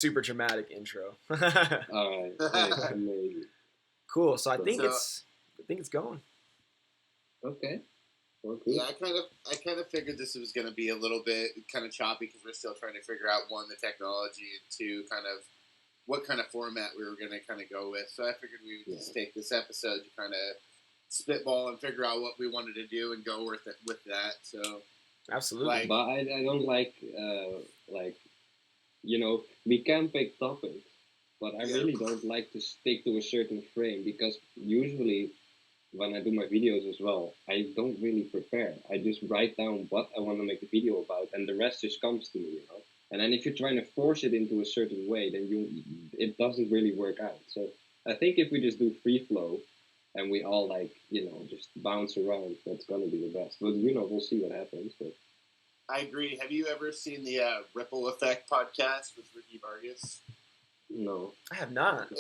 super dramatic intro. All right, hey, amazing. Cool. So I So- think So- it's going. Okay. Well, cool. Yeah, I kind of figured this was going to be a little bit kind of choppy because we're still trying to figure out, one, the technology, and two, kind of what kind of format we were going to kind of go with. So I figured we would just take this episode to kind of spitball and figure out what we wanted to do and go with that. So Absolutely. Like- But I don't like we can pick topics, but I Yeah. really don't like to stick to a certain frame because usually when I do my videos as well, I don't really prepare. I just write down what I want to make a video about, and the rest just comes to me, And then if you're trying to force it into a certain way, then it doesn't really work out. So I think if we just do free flow, and we all just bounce around, that's gonna be the best. But we'll see what happens. But I agree. Have you ever seen the Ripple Effect podcast with Ricky Vargas? no. I have not.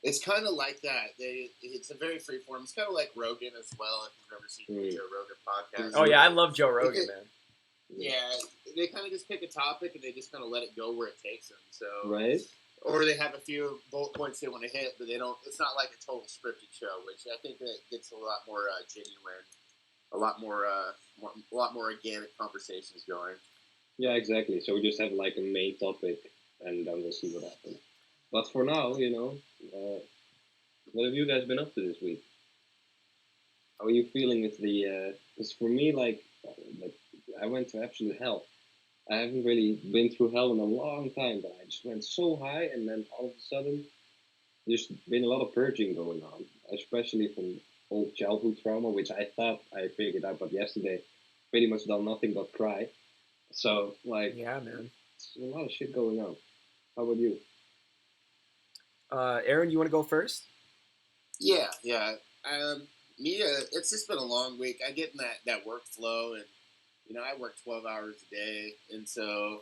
It's kind of like that. It's a very free form. It's kind of like Rogan as well. If you've ever seen the Joe Rogan podcast. Oh yeah, I love Joe Rogan, man. Yeah, they kind of just pick a topic and they just kind of let it go where it takes them. So Right? or they have a few bullet points they want to hit, but they don't. It's not like a total scripted show, which I think that gets a lot more genuine, a lot more organic conversations going. Yeah, exactly. So we just have like a main topic, and then we'll see what happens. But for now, what have you guys been up to this week? How are you feeling with the? Because for me, like I went to absolute hell. I haven't really been through hell in a long time, but I just went so high, and then all of a sudden, there's been a lot of purging going on, especially from old childhood trauma, which I thought I figured out, but yesterday, pretty much done nothing but cry. So, Yeah, man. it's a lot of shit going on. How about you? Aaron, you want to go first? Yeah. It's just been a long week. I get in that workflow, and I work 12 hours a day, and so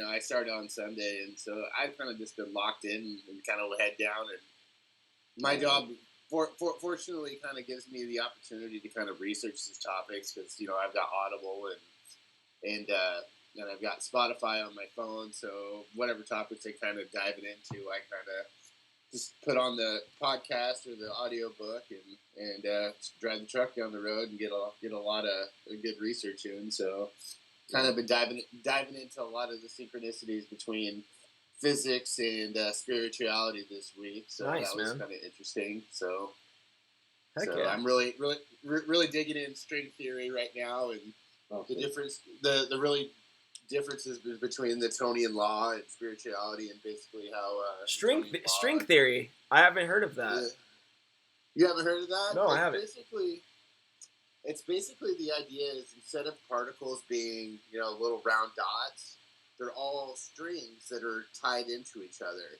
I started on Sunday, and so I've kind of just been locked in and kind of head down. And my job, fortunately, kind of gives me the opportunity to kind of research these topics because I've got Audible and I've got Spotify on my phone, so whatever topics I kind of diving into, I kind of just put on the podcast or the audio book and drive the truck down the road and get a lot of good research in. So kind of been diving into a lot of the synchronicities between physics and spirituality this week. So Nice, that was man. kind of interesting. So Heck so yeah. I'm really digging in string theory right now, and the difference, the really differences between the Newtonian law and spirituality, and basically how String Newtonian law- string theory. I haven't heard of that. Yeah. You haven't heard of that? No, I haven't. It's basically the idea is instead of particles being little round dots, they're all strings that are tied into each other,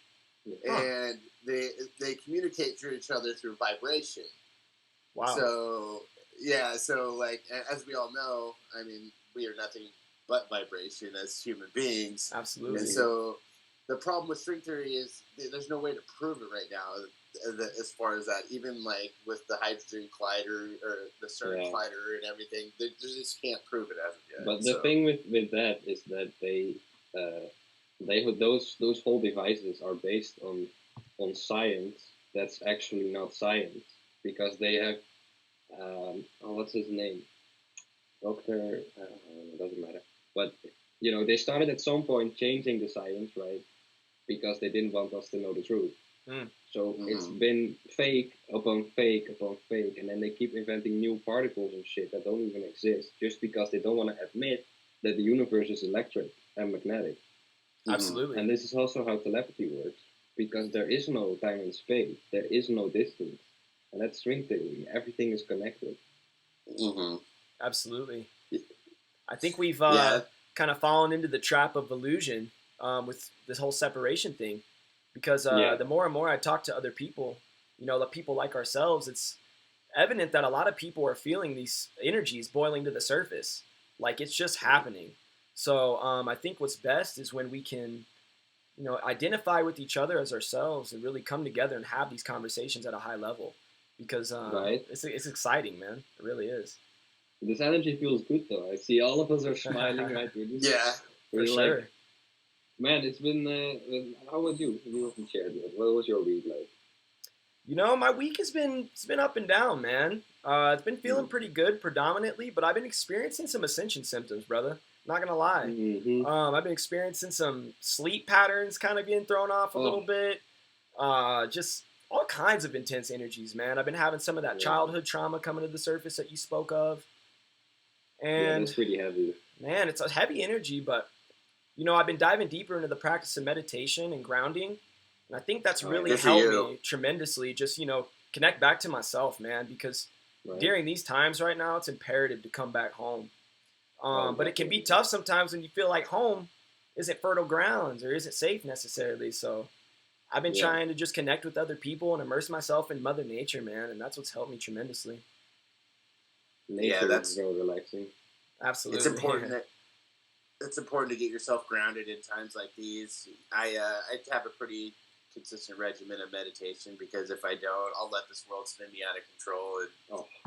and they communicate through each other through vibration. Wow. So like as we all know, I mean, we are nothing but vibration as human beings. Absolutely. And so the problem with string theory is there's no way to prove it right now as far as that. Even like with the hydrogen collider or the CERN collider and everything, they just can't prove it as of yet. But the thing with that is that they those whole devices are based on science that's actually not science, because they have what's his name, Doctor doesn't matter, but they started at some point changing the science, right, because they didn't want us to know the truth. So it's been fake upon fake upon fake, and then they keep inventing new particles and shit that don't even exist, just because they don't want to admit that the universe is electric and magnetic. Absolutely. And this is also how telepathy works, because there is no time and space, there is no distance, and that's string theory. Everything is connected. Absolutely. I think we've kind of fallen into the trap of illusion with this whole separation thing, because the more and more I talk to other people, the people like ourselves, it's evident that a lot of people are feeling these energies boiling to the surface, like it's just happening. So I think what's best is when we can, identify with each other as ourselves and really come together and have these conversations at a high level, because it's exciting, man. It really is. This energy feels good, though. I see all of us are smiling right now. For sure. Man, it's been. How about you? You haven't shared yet. What was your week like? You know, my week it's been up and down, man. It's been feeling pretty good predominantly, but I've been experiencing some ascension symptoms, brother. Not gonna lie. Mm-hmm. I've been experiencing some sleep patterns kind of getting thrown off a little bit. Just all kinds of intense energies, man. I've been having some of that childhood trauma coming to the surface that you spoke of. And that's pretty heavy. Man, it's a heavy energy, but you know, I've been diving deeper into the practice of meditation and grounding. And I think that's really helped me tremendously. Just, you know, connect back to myself, man, because during these times right now, it's imperative to come back home. But it can be tough sometimes when you feel like home isn't fertile grounds or isn't safe necessarily. So I've been trying to just connect with other people and immerse myself in Mother Nature, man. And that's what's helped me tremendously. Nature that's so relaxing. Absolutely. It's important that it's important to get yourself grounded in times like these. I have a pretty consistent regimen of meditation because if I don't, I'll let this world spin me out of control.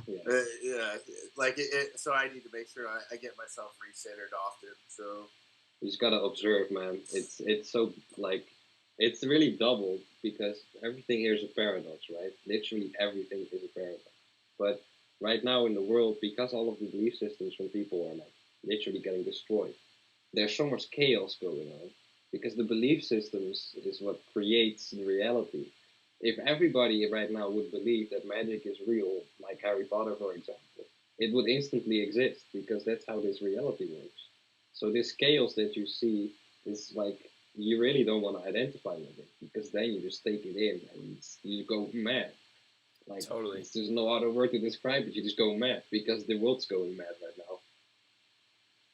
And, so I need to make sure I get myself recentered often. So you just gotta observe, man. It's so like it's really double because everything here is a paradox, right? Literally everything is a paradox. But right now in the world, because all of the belief systems from people are like literally getting destroyed, there's so much chaos going on because the belief systems is what creates the reality. If everybody right now would believe that magic is real, like Harry Potter, for example, it would instantly exist because that's how this reality works. So this chaos that you see is like, you really don't want to identify with it because then you just take it in and you go mad. Like, totally. There's no other word to describe it. You just go mad because the world's going mad right now.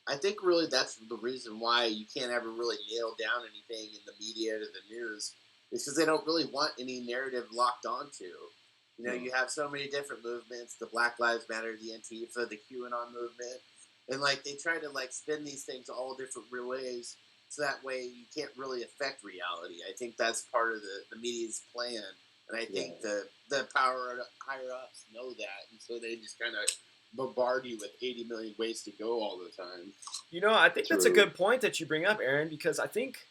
I think really that's the reason why you can't ever really nail down anything in the media or the news is because they don't really want any narrative locked onto. You know, you have so many different movements, the Black Lives Matter, the Antifa, the QAnon movement, and like they try to like spin these things all different ways so that way you can't really affect reality. I think that's part of the media's plan. And I think the power higher ups know that, and so they just kind of bombard you with 80 million ways to go all the time. You know, I think that's a good point that you bring up, Aaron, because I think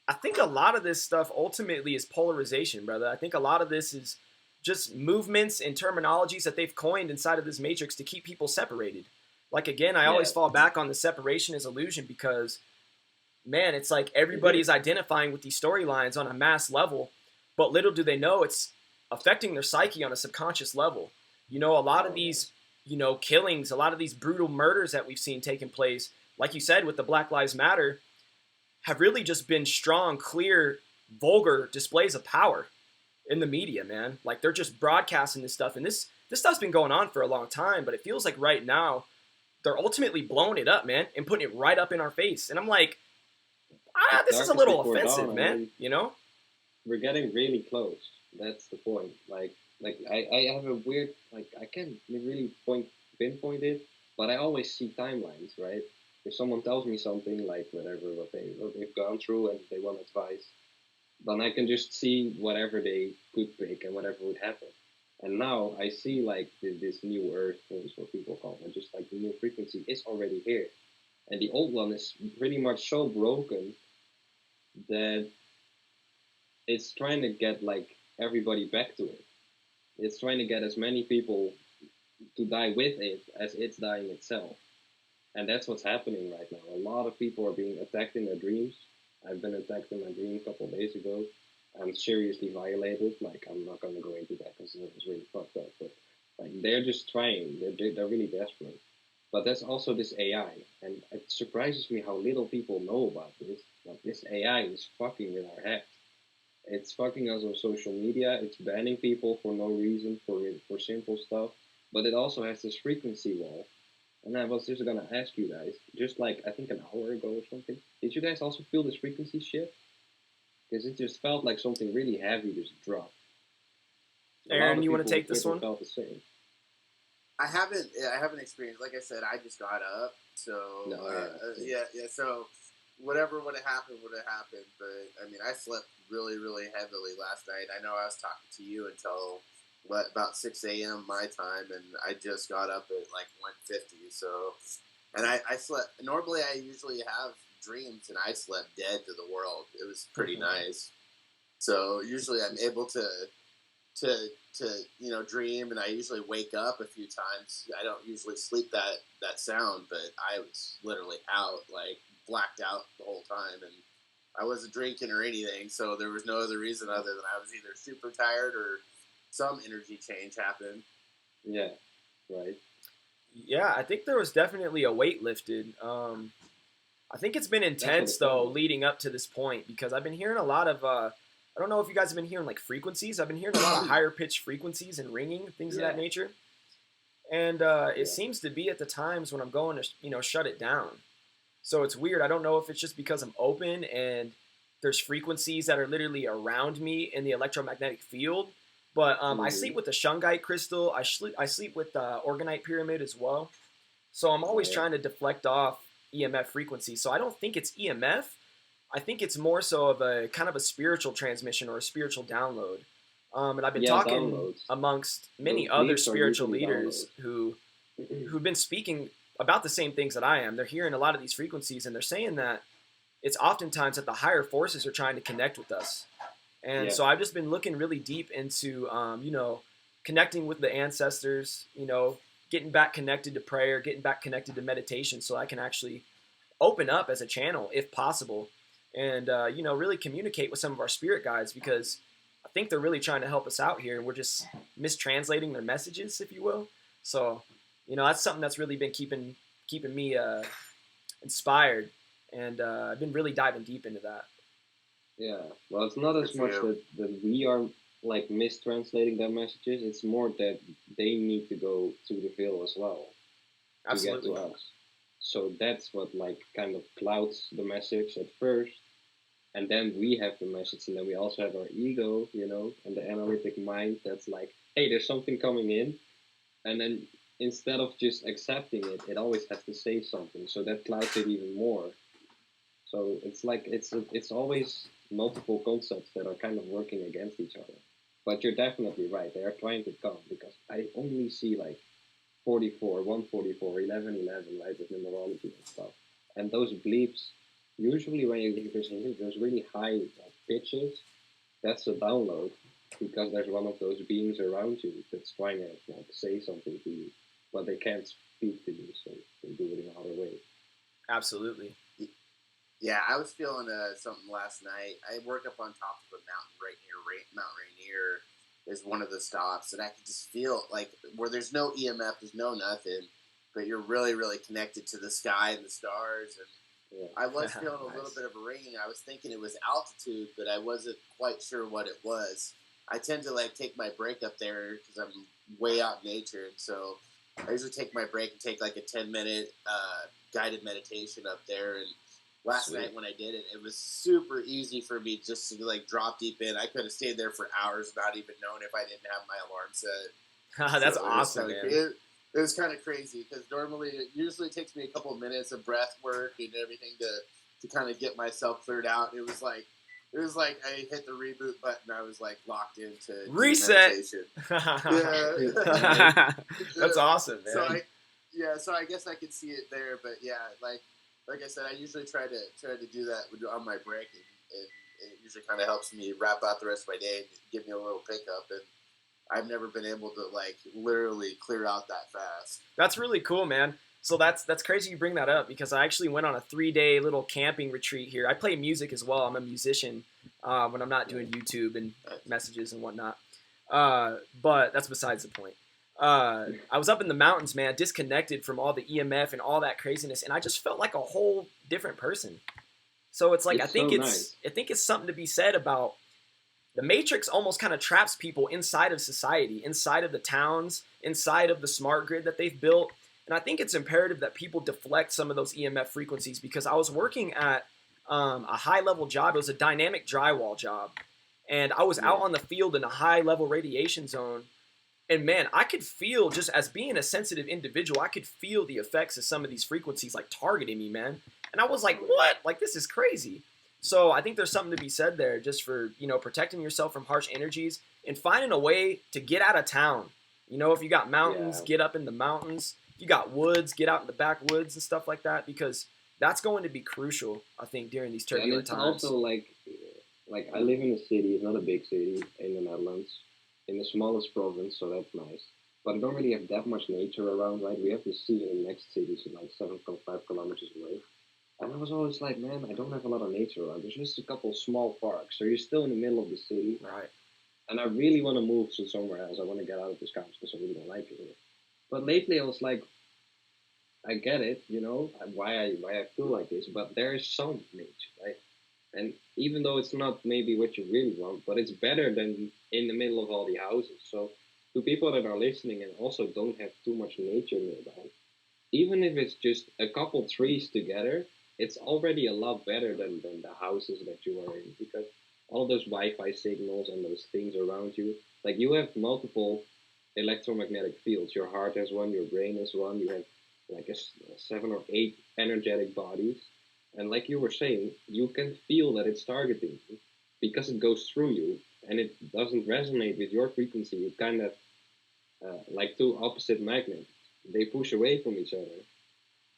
a lot of this stuff ultimately is polarization, brother. I think a lot of this is just movements and terminologies that they've coined inside of this matrix to keep people separated. Like, again, I always fall back on the separation as illusion because, man, it's like everybody is identifying with these storylines on a mass level, but little do they know it's affecting their psyche on a subconscious level. You know, a lot of these, you know, killings, a lot of these brutal murders that we've seen taking place, like you said, with the Black Lives Matter, have really just been strong, clear, vulgar displays of power in the media, man. Like, they're just broadcasting this stuff, and this stuff's been going on for a long time, but it feels like right now they're ultimately blowing it up, man, and putting it right up in our face. And I'm like, this is a little offensive, man. I mean, you know? We're getting really close. That's the point. Like I have a weird, like, I can't really pinpoint it, but I always see timelines, right? If someone tells me something, like whatever, what they've gone through and they want advice, then I can just see whatever they could pick and whatever would happen. And now I see, like, this new earth, is what people call it, just like the new frequency is already here. And the old one is pretty much so broken that it's trying to get, like, everybody back to it. It's trying to get as many people to die with it as it's dying itself. And that's what's happening right now. A lot of people are being attacked in their dreams. I've been attacked in my dream a couple of days ago. I'm seriously violated. Like, I'm not going to go into that because it was really fucked up. But like, they're just trying. They're really desperate. But there's also this AI. And it surprises me how little people know about this. Like, this AI is fucking with our heads. It's fucking us on social media. It's banning people for no reason, for simple stuff. But it also has this frequency wall. And I was just going to ask you guys, just like, I think an hour ago or something, did you guys also feel this frequency shift? Because it just felt like something really heavy just dropped. Aaron, you want to take this one? Felt the same. I haven't experienced, like I said, I just got up. So, so whatever would have happened. But, I mean, I slept really, really heavily last night. I know I was talking to you until about 6 a.m. my time, and I just got up at like 1:50. So, and I slept. Normally, I usually have Dreamz, and I slept dead to the world. It was pretty nice. So usually I'm able to dream, and I usually wake up a few times. I don't usually sleep that sound, but I was literally out, like blacked out the whole time, and I wasn't drinking or anything, so there was no other reason other than I was either super tired or some energy change happened. Yeah, right. Yeah, I think there was definitely a weight lifted. I think it's been intense though leading up to this point, because I've been hearing a lot of I don't know if you guys have been hearing like frequencies. I've been hearing a lot of higher pitched frequencies and ringing, things of that nature. And it seems to be at the times when I'm going to shut it down. So it's weird. I don't know if it's just because I'm open and there's frequencies that are literally around me in the electromagnetic field. But I sleep with the shungite crystal. I sleep with the organite pyramid as well. So I'm always trying to deflect off EMF frequencies. So I don't think it's EMF. I think it's more so of a kind of a spiritual transmission or a spiritual download. And I've been talking amongst many other spiritual leaders who've been speaking about the same things that I am. They're hearing a lot of these frequencies, and they're saying that it's oftentimes that the higher forces are trying to connect with us. And so I've just been looking really deep into, connecting with the ancestors, getting back connected to prayer, getting back connected to meditation, so I can actually open up as a channel if possible, and really communicate with some of our spirit guides, because I think they're really trying to help us out here, and we're just mistranslating their messages, if you will. So, that's something that's really been keeping me inspired, and I've been really diving deep into that. Yeah, well, it's not as much that we are like mistranslating their messages. It's more that they need to go through the veil as well to get to us. So that's what like kind of clouds the message at first, and then we have the message, and then we also have our ego, and the analytic mind that's like, hey, there's something coming in, and then instead of just accepting it, it always has to say something, so that clouds it even more. So it's like it's always multiple concepts that are kind of working against each other. But you're definitely right. They are trying to come, because I only see like 44, 144, 1111, right, with numerology and stuff. And those bleeps, usually when you hear those really high pitches, that's a download, because there's one of those beings around you that's trying to like say something to you, but they can't speak to you, so they do it in another way. Absolutely. Yeah, I was feeling something last night. I work up on top of a mountain right near Mount Rainier is one of the stops, and I could just feel like where there's no EMF, there's no nothing, but you're really, really connected to the sky and the stars. And I was feeling a little bit of a ringing. I was thinking it was altitude, but I wasn't quite sure what it was. I tend to like take my break up there because I'm way out in nature, and so I usually take my break and take like a 10-minute guided meditation up there. And last night when I did it, it was super easy for me just to like drop deep in. I could have stayed there for hours not even knowing if I didn't have my alarm set. That's awesome, man. It was kind of crazy, because normally it usually takes me a couple of minutes of breath work and everything to kind of get myself cleared out. It was like I hit the reboot button. I was like locked into reset. Yeah. That's awesome, man. So I guess I could see it there, but yeah, like I said, I usually try to do that on my break, and it usually kind of helps me wrap out the rest of my day and give me a little pickup. And I've never been able to like literally clear out that fast. That's really cool, man. So that's crazy you bring that up, because I actually went on a 3-day little camping retreat here. I play music as well. I'm a musician when I'm not doing YouTube and messages and whatnot. But that's besides the point. I was up in the mountains, man, disconnected from all the EMF and all that craziness, and I just felt like a whole different person. So it's like I think it's something to be said about the Matrix. Almost kind of traps people inside of society, inside of the towns, inside of the smart grid that they've built. And I think it's imperative that people deflect some of those EMF frequencies, because I was working at a high-level job. It was a dynamic drywall job, and I was out on the field in a high-level radiation zone. And man, I could feel, just as being a sensitive individual, I could feel the effects of some of these frequencies like targeting me, man. And I was like, what? Like, this is crazy. So I think there's something to be said there just for, protecting yourself from harsh energies and finding a way to get out of town. If you got mountains, get up in the mountains. If you got woods, get out in the backwoods and stuff like that, because that's going to be crucial, I think, during these turbulent times. And it's also like I live in a city. It's not a big city in the Netherlands, in the smallest province, so that's nice. But I don't really have that much nature around, right? We have the sea in the next city, so like 7.5 kilometers away. And I was always like, man, I don't have a lot of nature around. There's just a couple small parks, so you're still in the middle of the city. Right. And I really want to move to somewhere else. I want to get out of this country because I really don't like it here. But lately I was like, I get it, you know, why I feel like this, but there is some nature, right? And even though it's not maybe what you really want, but it's better than in the middle of all the houses. So to people that are listening and also don't have too much nature nearby, even if it's just a couple trees together, it's already a lot better than the houses that you are in, because all those Wi-Fi signals and those things around you, like you have multiple electromagnetic fields. Your heart has one, your brain has one, you have like a 7 or 8 energetic bodies. And like you were saying, you can feel that it's targeting you because it goes through you and it doesn't resonate with your frequency. It kind of like two opposite magnets. They push away from each other,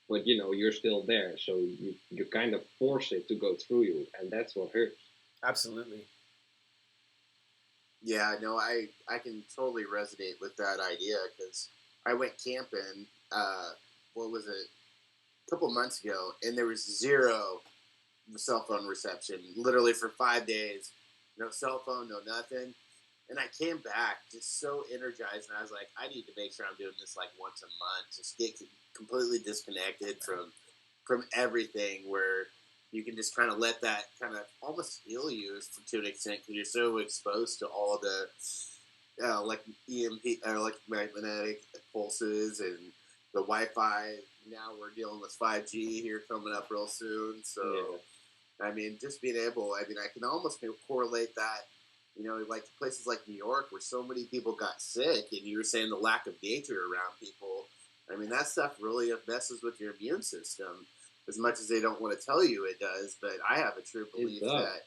but you know, you're still there. So you kind of force it to go through you, and that's what hurts. Absolutely. Yeah, no, I can totally resonate with that idea because I went camping, what was it, a couple months ago, and there was zero cell phone reception, literally for 5 days. No cell phone, no nothing. And I came back just so energized, and I was like, I need to make sure I'm doing this like once a month, just get completely disconnected from everything, where you can just kind of let that kind of almost heal you to an extent because you're so exposed to all the like EMP, electromagnetic pulses and the Wi-Fi. Now we're dealing with 5G here coming up real soon. So, yeah. I mean, just being able, I can almost correlate that, you know, like places like New York where so many people got sick, and you were saying the lack of nature around people. I mean, that stuff really messes with your immune system as much as they don't want to tell you it does. But I have a true belief that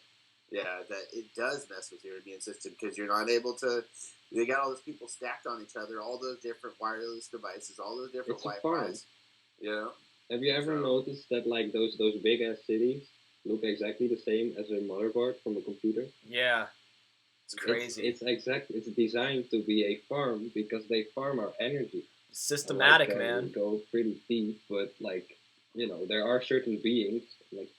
it does mess with your immune system because you're not able to. They got all those people stacked on each other, all those different wireless devices, all those different Wi-Fi's. You know? Have you ever noticed that like those big ass cities look exactly the same as a motherboard from a computer? Yeah. It's crazy. It's designed to be a farm because they farm our energy. Systematic, man. Go pretty deep, but like, you know, there are certain beings like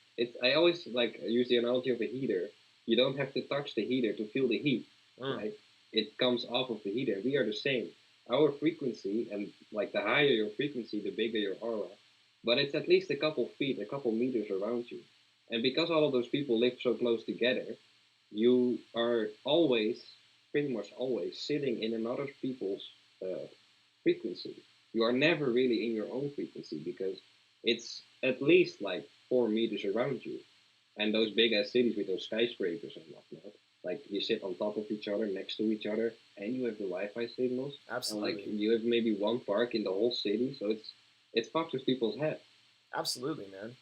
I always like use the analogy of a heater. You don't have to touch the heater to feel the heat, right? It comes off of the heater. We are the same. Our frequency, and like the higher your frequency, the bigger your aura. But it's at least a couple feet, a couple meters around you. And because all of those people live so close together, you are always, pretty much always, sitting in another people's frequency. You are never really in your own frequency because it's at least like 4 meters around you. And those big ass cities with those skyscrapers and whatnot, like you sit on top of each other, next to each other, and you have the Wi-Fi signals. Absolutely. And like you have maybe one park in the whole city, so it fucks with people's heads. Absolutely, man.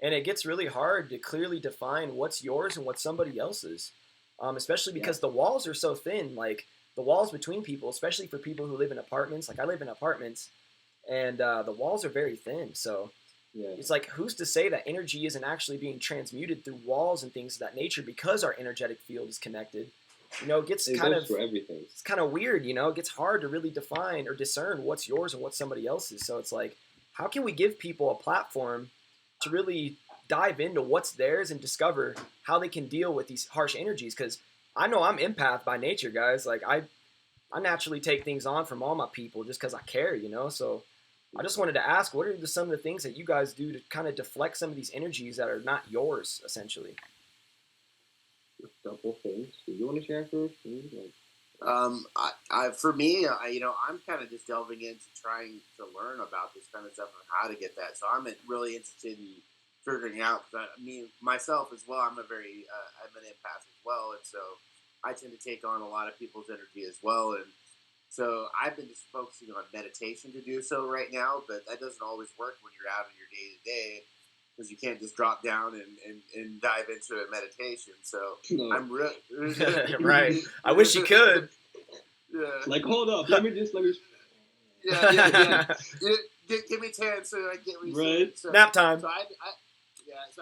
And it gets really hard to clearly define what's yours and what's somebody else's, especially because the walls are so thin. Like the walls between people, especially for people who live in apartments. Like I live in apartments, and the walls are very thin. So it's like, who's to say that energy isn't actually being transmuted through walls and things of that nature because our energetic field is connected? You know, it goes for everything. It's kind of weird, you know. It gets hard to really define or discern what's yours and what's somebody else's. So it's like, how can we give people a platform to really dive into what's theirs and discover how they can deal with these harsh energies? Because I know I'm empath by nature, guys. Like I naturally take things on from all my people just because I care, you know. So I just wanted to ask, what are some of the things that you guys do to kind of deflect some of these energies that are not yours, essentially? A couple things. Do you want to share first? For me, you know, I'm kind of just delving into trying to learn about this kind of stuff and how to get that. So I'm really interested in figuring out. I mean, myself as well. I'm an empath as well, and so I tend to take on a lot of people's energy as well. And so I've been just focusing on meditation to do so right now, but that doesn't always work when you're out in your day to day, because you can't just drop down and dive into a meditation. So I'm really right. I wish you could. Yeah. Like, hold up. Let me. Yeah. give me 10 so I get research. Right. So, Nap time. So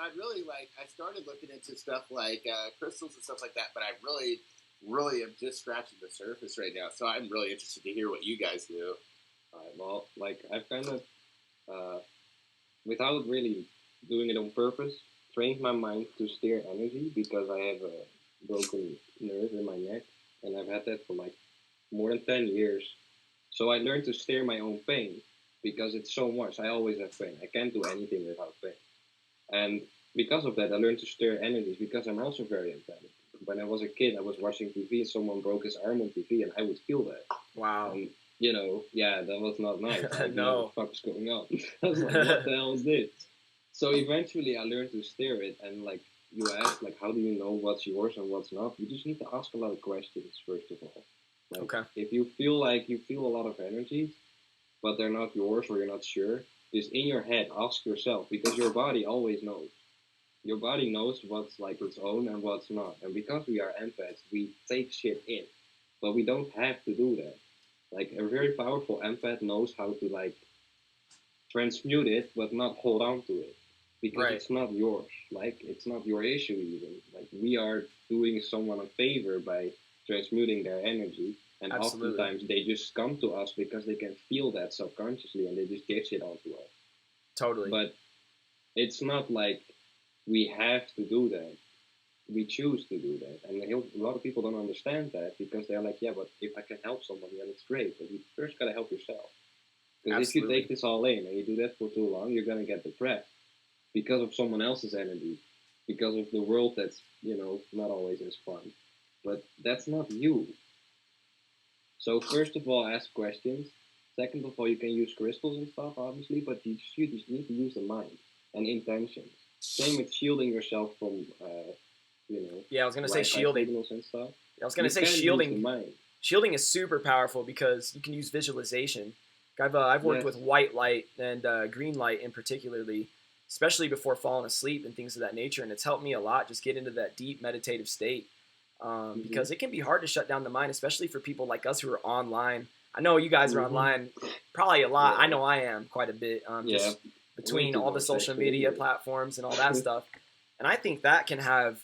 I really I started looking into stuff like crystals and stuff like that, but I really am just scratching the surface right now. So I'm really interested to hear what you guys do. Well, like I've kind of, without really doing it on purpose, trained my mind to steer energy because I have a broken nerve in my neck, and I've had that for like more than 10 years. So I learned to steer my own pain because it's so much. I always have pain. I can't do anything without pain. And because of that, I learned to steer energies because I'm also very empathetic. When I was a kid, I was watching TV and someone broke his arm on TV, and I would feel that. Wow. And, yeah, that was not nice. Like, no. What the fuck is going on? I was like, what the hell is this? So eventually I learned to steer it, and like you asked, like, how do you know what's yours and what's not? You just need to ask a lot of questions, first of all. Like, okay. If you feel like you feel a lot of energies, but they're not yours or you're not sure, just in your head, ask yourself, because your body always knows. Your body knows what's like its own and what's not. And because we are empaths, we take shit in. But we don't have to do that. Like, a very powerful empath knows how to, like, transmute it, but not hold on to it. Because it's not yours. Like, it's not your issue even. Like, we are doing someone a favor by transmuting their energy. And oftentimes they just come to us because they can feel that subconsciously and they just dish it onto us. Totally. But it's not like we have to do that. We choose to do that. And a lot of people don't understand that because they're like, yeah, but if I can help someone, then it's great. But you first got to help yourself. Because if you take this all in and you do that for too long, you're going to get depressed because of someone else's energy, because of the world that's, not always as fun. But that's not you. So first of all, ask questions. Second of all, you can use crystals and stuff, obviously, but you just need to use the mind and intentions. Same with shielding yourself from, Yeah, I was gonna say shielding. And stuff. I was gonna say shielding. Shielding is super powerful because you can use visualization. I've worked with white light and green light in particularly, especially before falling asleep and things of that nature, and it's helped me a lot just get into that deep meditative state. Because it can be hard to shut down the mind, especially for people like us who are online. I know you guys are online probably a lot. I know I am quite a bit, just between all the social media platforms and all that stuff. And I think that can have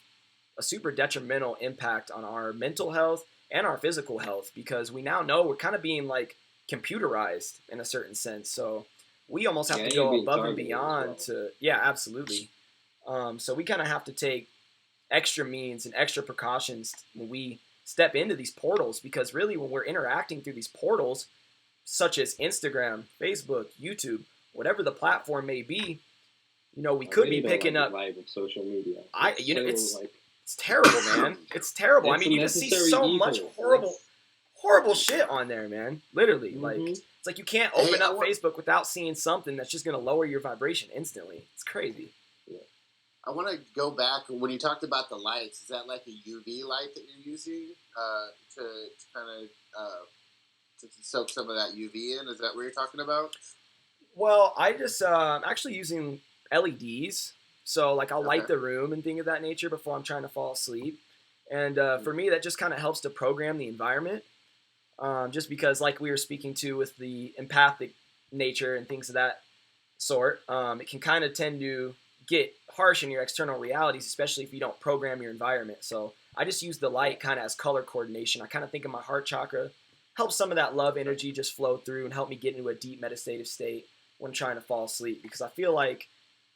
a super detrimental impact on our mental health and our physical health because we now know we're kind of being like computerized in a certain sense. So we almost have to go above and beyond to, absolutely. So we kind of have to take extra means and extra precautions when we step into these portals because really when we're interacting through these portals such as Instagram, Facebook, YouTube, whatever the platform may be, we could be picking up vibe of social media. It's terrible, man. It's terrible. I mean, you can see so much horrible shit on there, man. Literally, like it's like you can't open up Facebook without seeing something that's just going to lower your vibration instantly. It's crazy. I want to go back when you talked about the lights. Is that like a UV light that you're using to kind of to soak some of that UV in? Is that what you're talking about? Well, I just I'm actually using LEDs. So like I'll light the room and things of that nature before I'm trying to fall asleep. And for me, that just kind of helps to program the environment. Just because like we were speaking to with the empathic nature and things of that sort, it can kind of tend to get harsh in your external realities, especially if you don't program your environment. So I just use the light kind of as color coordination. I kind of think of my heart chakra, help some of that love energy just flow through and help me get into a deep meditative state when trying to fall asleep. Because I feel like,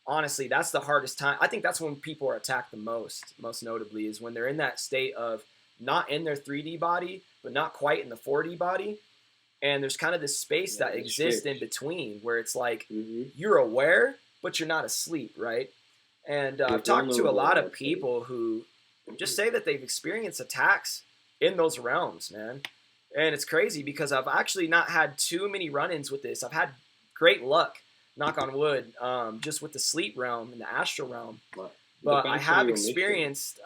honestly, that's the hardest time. I think that's when people are attacked the most notably, is when they're in that state of not in their 3D body, but not quite in the 4D body. And there's kind of this space that exists in between where it's like you're aware, but you're not asleep, right? And I've talked to a lot of people who just say that they've experienced attacks in those realms, man. And it's crazy because I've actually not had too many run-ins with this. I've had great luck, knock on wood, just with the sleep realm and the astral realm. But I have experienced,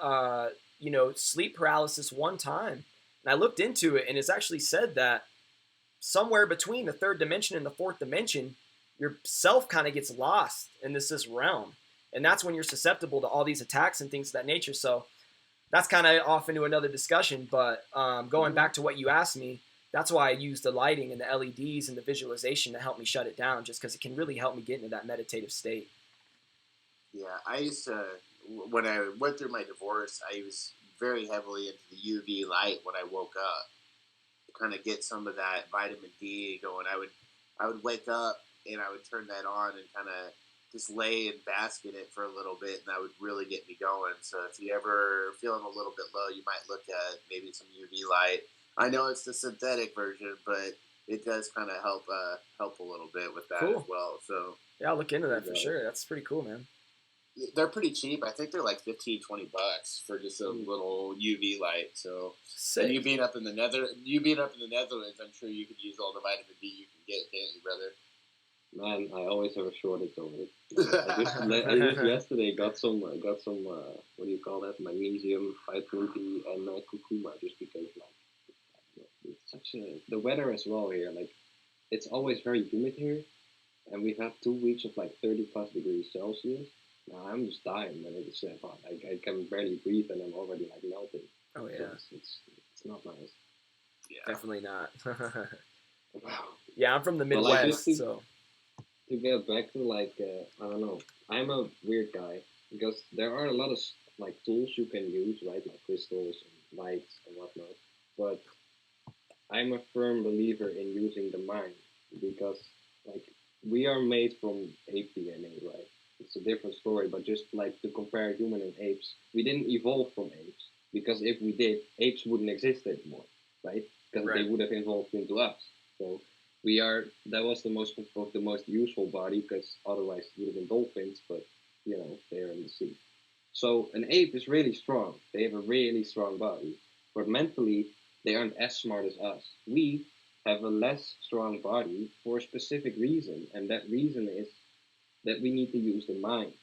sleep paralysis one time. And I looked into it, and it's actually said that somewhere between the third dimension and the fourth dimension, your self kind of gets lost in this realm. And that's when you're susceptible to all these attacks and things of that nature. So that's kind of off into another discussion. But going back to what you asked me, that's why I use the lighting and the LEDs and the visualization to help me shut it down, just because it can really help me get into that meditative state. Yeah, I used to, when I went through my divorce, I was very heavily into the UV light when I woke up to kind of get some of that vitamin D going. I would wake up and I would turn that on and kind of just lay and bask in it for a little bit, and that would really get me going. So if you ever feeling a little bit low, you might look at maybe some UV light. I know it's the synthetic version, but it does kind of help a little bit with that as well. So yeah, I'll look into that for sure. That's pretty cool, man. They're pretty cheap. I think they're like $15-20 for just a little UV light. So, and you being up in the Netherlands, I'm sure you could use all the vitamin D you can get, can't you, brother? Man, I always have a shortage of it. I just yesterday got some what do you call that? Magnesium, vitamin D, and curcuma, just because it's such the weather as well here. Like, it's always very humid here, and we've had 2 weeks of like 30+ degrees Celsius. Now I'm just dying, man. It's hot. I can barely breathe, and I'm already like melting. Oh yeah, it's not nice. Yeah, definitely not. Yeah, I'm from the Midwest, so. To get back to like I don't know, I'm a weird guy because there are a lot of like tools you can use, right, like crystals and lights and whatnot. But I'm a firm believer in using the mind because like we are made from ape DNA, right? It's a different story, but just like to compare human and apes, we didn't evolve from apes because if we did, apes wouldn't exist anymore, right? Because they would have evolved into us. So that was the most useful body because otherwise it would have been dolphins, but you know, they're in the sea. So an ape is really strong. They have a really strong body, but mentally they aren't as smart as us. We have a less strong body for a specific reason, and that reason is that we need to use the mind.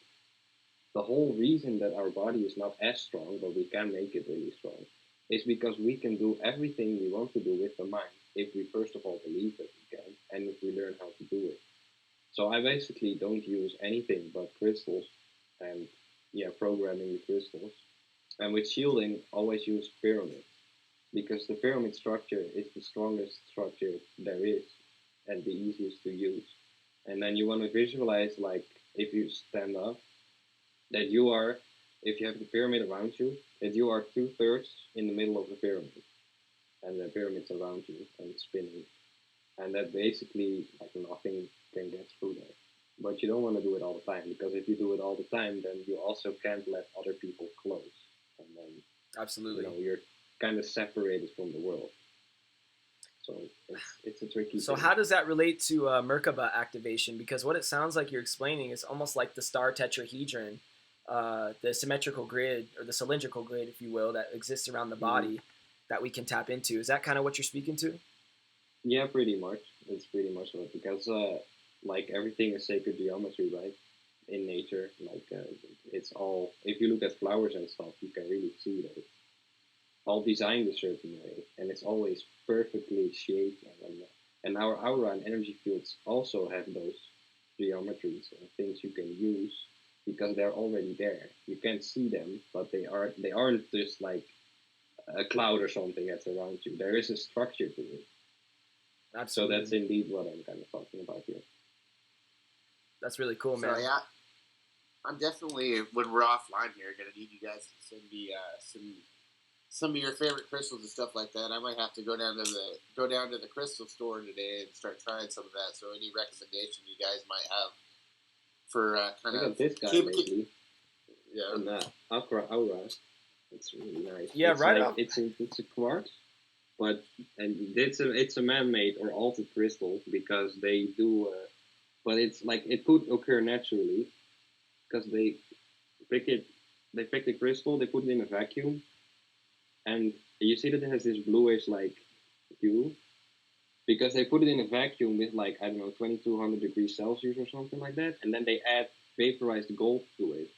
The whole reason that our body is not as strong, but we can make it really strong, is because we can do everything we want to do with the mind if we first of all believe that we can, and if we learn how to do it. So I basically don't use anything but crystals and programming the crystals. And with shielding, always use pyramids because the pyramid structure is the strongest structure there is and the easiest to use. And then you want to visualize, like, if you stand up, that you are, if you have the pyramid around you, that you are 2/3 in the middle of the pyramid. And the pyramid's around you and spinning. And that basically, like, nothing can get through there. But you don't want to do it all the time, because if you do it all the time, then you also can't let other people close. And then, absolutely, you're kind of separated from the world. So it's a tricky So thing. how does that relate to Merkaba activation? Because what it sounds like you're explaining is almost like the star tetrahedron, the symmetrical grid, or the cylindrical grid, if you will, that exists around the body that we can tap into. Is that kind of what you're speaking to? Yeah, pretty much. It's pretty much what, because like everything is sacred geometry, right? In nature, like it's all. If you look at flowers and stuff, you can really see that it's all designed a certain way, and it's always perfectly shaped. And our aura and energy fields also have those geometries and things you can use because they're already there. You can't see them, but they aren't just like a cloud or something that's around you. There is a structure to it. Absolutely. So that's indeed what I'm kind of talking about here. That's really cool, man. So yeah, I'm definitely, when we're offline here, gonna need you guys to send me some of your favorite crystals and stuff like that. I might have to go down to the crystal store today and start trying some of that. So any recommendation you guys might have for kind of this guy lately. Yeah. And aura. It's really nice. Yeah, it's right. Like, it's a quartz, but it's a man-made or altered crystal because they do. But it's like it could occur naturally because they pick the crystal, they put it in a vacuum, and you see that it has this bluish like hue because they put it in a vacuum with like, I don't know, 2200 degrees Celsius or something like that, and then they add vaporized gold to it,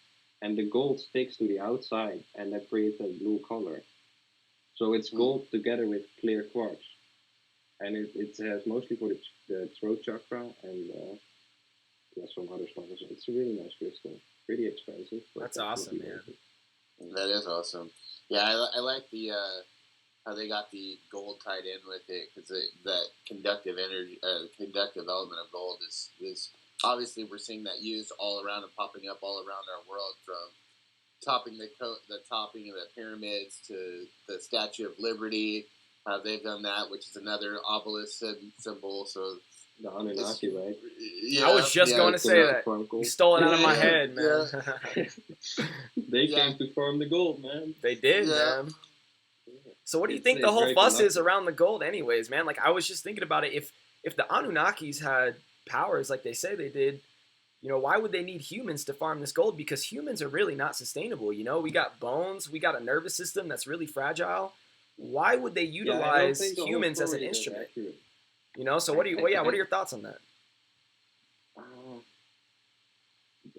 and the gold sticks to the outside, and that creates a blue color. So it's gold together with clear quartz, and it has mostly for the throat chakra and some other stuff. So it's a really nice crystal, pretty expensive. But that's awesome, man. That is awesome. Yeah, I like the how they got the gold tied in with it, because that conductive energy, conductive element of gold is obviously we're seeing that used all around and popping up all around our world, from topping the topping of the pyramids to the Statue of Liberty. They've done that, which is another obelisk symbol. So the Anunnaki, right? Yeah, I was just going to say that. You stole it out of my head, man. They came to form the gold, man. They did, man. So what do you think the whole fuss is around the gold anyways, man? Like, I was just thinking about it. If the Anunnakis had powers like they say they did, you know, why would they need humans to farm this gold? Because humans are really not sustainable. You know, we got bones, we got a nervous system that's really fragile. Why would they utilize humans as an instrument? You know, so what are your thoughts on that?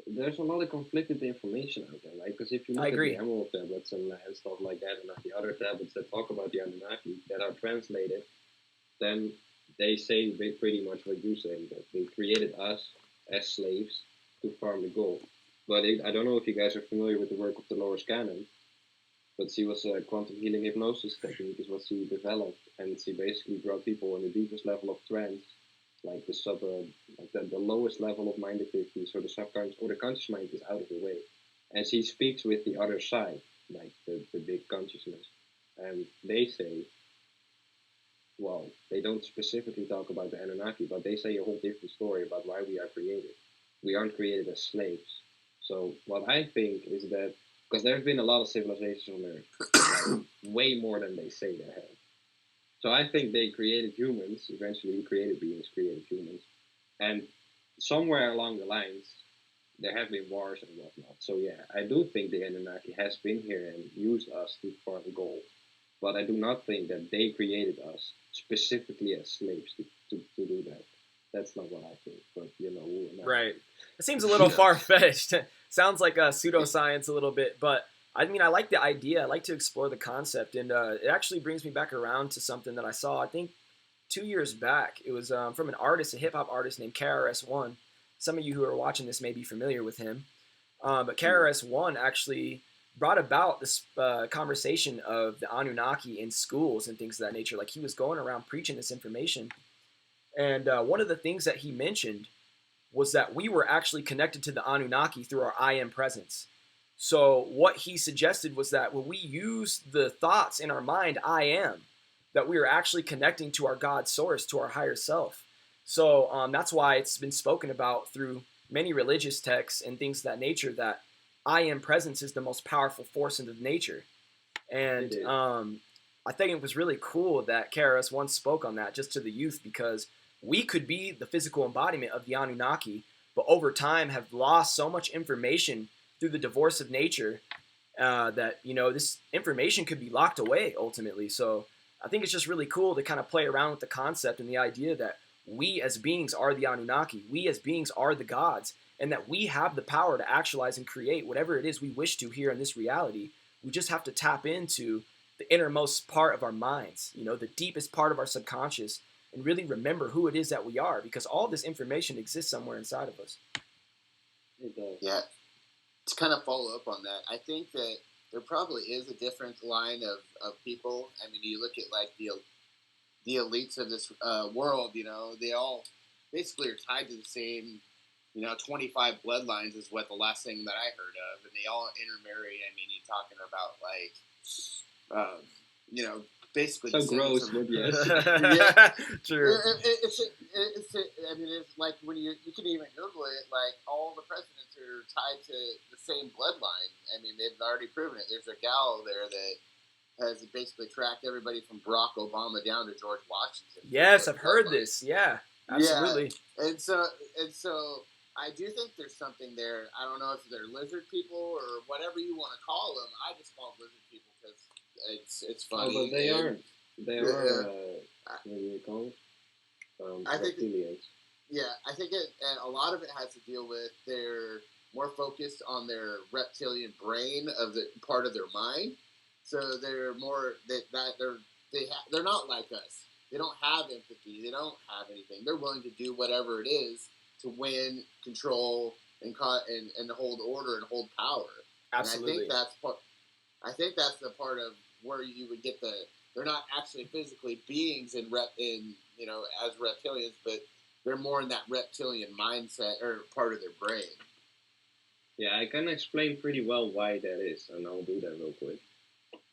There's a lot of conflicted information out there, right? Because if you look at the Emerald tablets and stuff like that, and the other tablets that talk about the Anunnaki that are translated, then they say pretty much what you say, that they created us as slaves to farm the gold. But I don't know if you guys are familiar with the work of Dolores Cannon, but she was a quantum healing hypnosis technique is what she developed, and she basically brought people in the deepest level of trance, like the lowest level of mind activity, so the subconscious or the conscious mind is out of the way, and she speaks with the other side, like the big consciousness, and they say, well, they don't specifically talk about the Anunnaki, but they say a whole different story about why we are created. We aren't created as slaves. So what I think is that, because there have been a lot of civilizations on Earth, like, way more than they say they have. So I think they created humans, eventually created beings, created humans. And somewhere along the lines, there have been wars and whatnot. So yeah, I do think the Anunnaki has been here and used us to farm gold. But I do not think that they created us specifically as slaves to do that. That's not what I think, but you know. Right. It seems a little far-fetched. Sounds like a pseudoscience a little bit, but I mean, I like the idea. I like to explore the concept, and it actually brings me back around to something that I saw, I think, 2 years back. It was from an artist, a hip-hop artist named KRS-One. Some of you who are watching this may be familiar with him. But KRS-One actually brought about this conversation of the Anunnaki in schools and things of that nature. Like, he was going around preaching this information. And one of the things that he mentioned was that we were actually connected to the Anunnaki through our I am presence. So what he suggested was that when we use the thoughts in our mind, I am, that we are actually connecting to our God source, to our higher self. So that's why it's been spoken about through many religious texts and things of that nature, that I am presence is the most powerful force in nature. And I think it was really cool that KRS once spoke on that just to the youth, because we could be the physical embodiment of the Anunnaki, but over time have lost so much information through the divorce of nature that, you know, this information could be locked away ultimately. So I think it's just really cool to kind of play around with the concept and the idea that we as beings are the Anunnaki, we as beings are the gods, and that we have the power to actualize and create whatever it is we wish to here in this reality. We just have to tap into the innermost part of our minds, you know, the deepest part of our subconscious, and really remember who it is that we are, because all this information exists somewhere inside of us. Yeah. To kind of follow up on that, I think that there probably is a different line of people. I mean, you look at like the elites of this world, you know, they all basically are tied to the same, you know, 25 bloodlines is what the last thing that I heard of, and they all intermarry. I mean, you're talking about like, you know, basically so gross, but yes. Yeah, true. I mean, it's like when you can even Google it. Like, all the presidents are tied to the same bloodline. I mean, they've already proven it. There's a gal there that has basically tracked everybody from Barack Obama down to George Washington. Yes, I've heard this. Yeah, absolutely. Yeah. And so I do think there's something there. I don't know if they're lizard people or whatever you want to call them. I just call them lizard people because it's funny. Oh, but they are. What do you call it? I think. Reptilians. Yeah, I think and a lot of it has to deal with they're more focused on their reptilian brain of the part of their mind. So they're more they're not like us. They don't have empathy. They don't have anything. They're willing to do whatever it is to win, control, and hold order and hold power. Absolutely. And I think that's the part of where you would get they're not actually physically beings as reptilians, but they're more in that reptilian mindset or part of their brain. Yeah, I can explain pretty well why that is, and I'll do that real quick.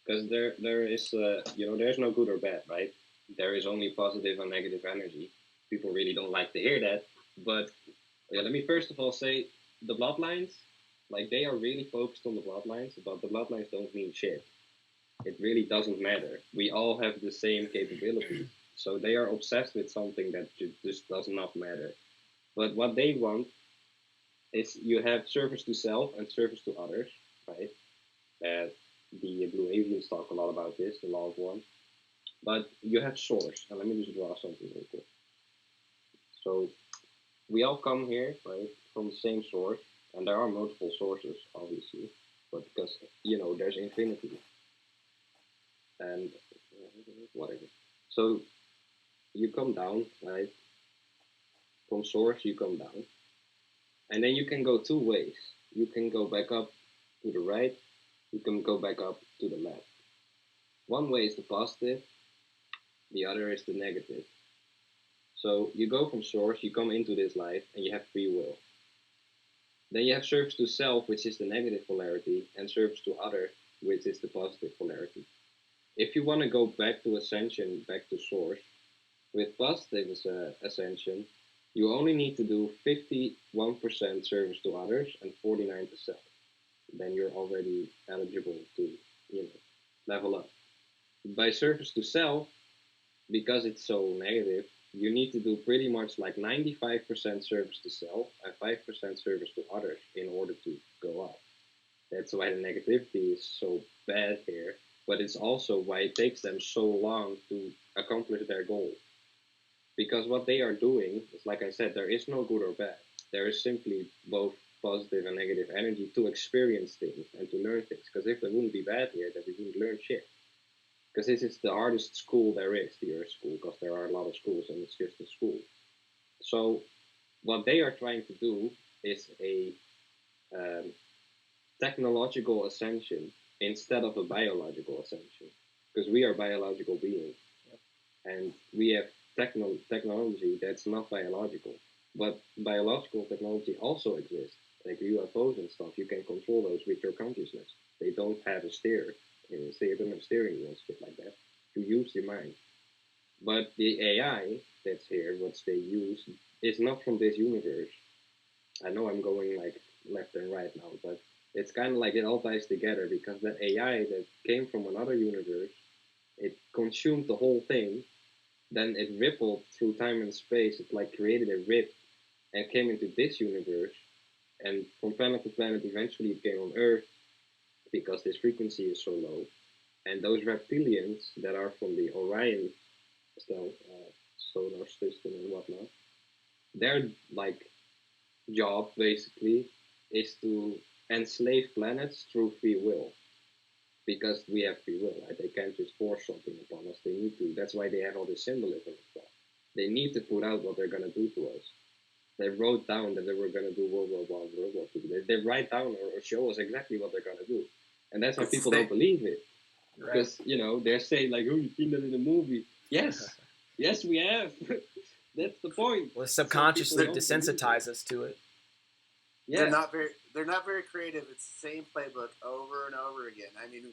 Because there is, there's no good or bad, right? There is only positive and negative energy. People really don't like to hear that. But yeah, let me first of all say the bloodlines, like they are really focused on the bloodlines, but the bloodlines don't mean shit. It really doesn't matter. We all have the same capabilities. So they are obsessed with something that just does not matter. But what they want is you have service to self and service to others, right? The Blue Aliens talk a lot about this, the law of one. But you have source. And let me just draw something real quick. So we all come here, right, from the same source. And there are multiple sources, obviously. But because, there's infinity. And whatever. So you come down, right? From source, you come down. And then you can go two ways. You can go back up to the right. You can go back up to the left. One way is the positive. The other is the negative. So you go from source, you come into this life, and you have free will. Then you have service to self, which is the negative polarity, and service to other, which is the positive polarity. If you want to go back to ascension, back to source, with positive ascension, you only need to do 51% service to others and 49% to self. Then you're already eligible to, level up. By service to self, because it's so negative, you need to do pretty much like 95% service to self and 5% service to others in order to go up. That's why the negativity is so bad here, but it's also why it takes them so long to accomplish their goal. Because what they are doing is, like I said, there is no good or bad. There is simply both positive and negative energy to experience things and to learn things. Because if there wouldn't be bad here, then we wouldn't learn shit. Because this is the hardest school there is, the Earth School, because there are a lot of schools and it's just a school. So what they are trying to do is a technological ascension instead of a biological ascension. Because we are biological beings. And we have technology that's not biological. But biological technology also exists. Like UFOs and stuff, you can control those with your consciousness. They don't have a steer. They don't have steering wheels, shit like that. You use your mind. But the AI that's here, what they use, is not from this universe. I know I'm going like left and right now, but it's kind of like it all ties together because that AI that came from another universe, it consumed the whole thing, then it rippled through time and space. It like created a rip and came into this universe, and from planet to planet, eventually it came on Earth because this frequency is so low. And those reptilians that are from the Orion solar system and whatnot, their like job basically is to enslave planets through free will. Because we have free will, right? They can't just force something upon us. They need to. That's why they have all this symbolism and stuff. They need to put out what they're going to do to us. They wrote down that they were going to do World War I, World War II. They write down or show us exactly what they're going to do. And that's why people don't believe it. Right. Because, they're saying like, oh, you've seen that in a movie. Yes. Yes, we have. That's the point. Well, subconsciously desensitize us to it. Yeah. They're not very creative. It's the same playbook over and over again. I mean,